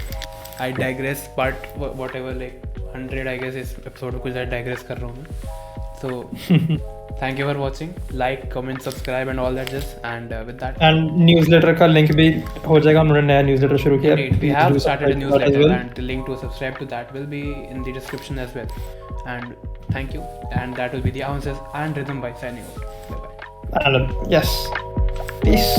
I digress, but whatever, like 100 I guess इस episode में कुछ digress कर रहा हूँ मैं। So thank you for watching, like, comment, subscribe and all that just, and with that, And newsletter का लिंक भी हो जाएगा, हमने नया न्यूज़लेटर शुरू किया। indeed, we have started a As newsletter well. and the link to subscribe to that will be in the description as well. And thank you, and that will be the answers and Rhythm by signing out. Bye bye. And yes, peace.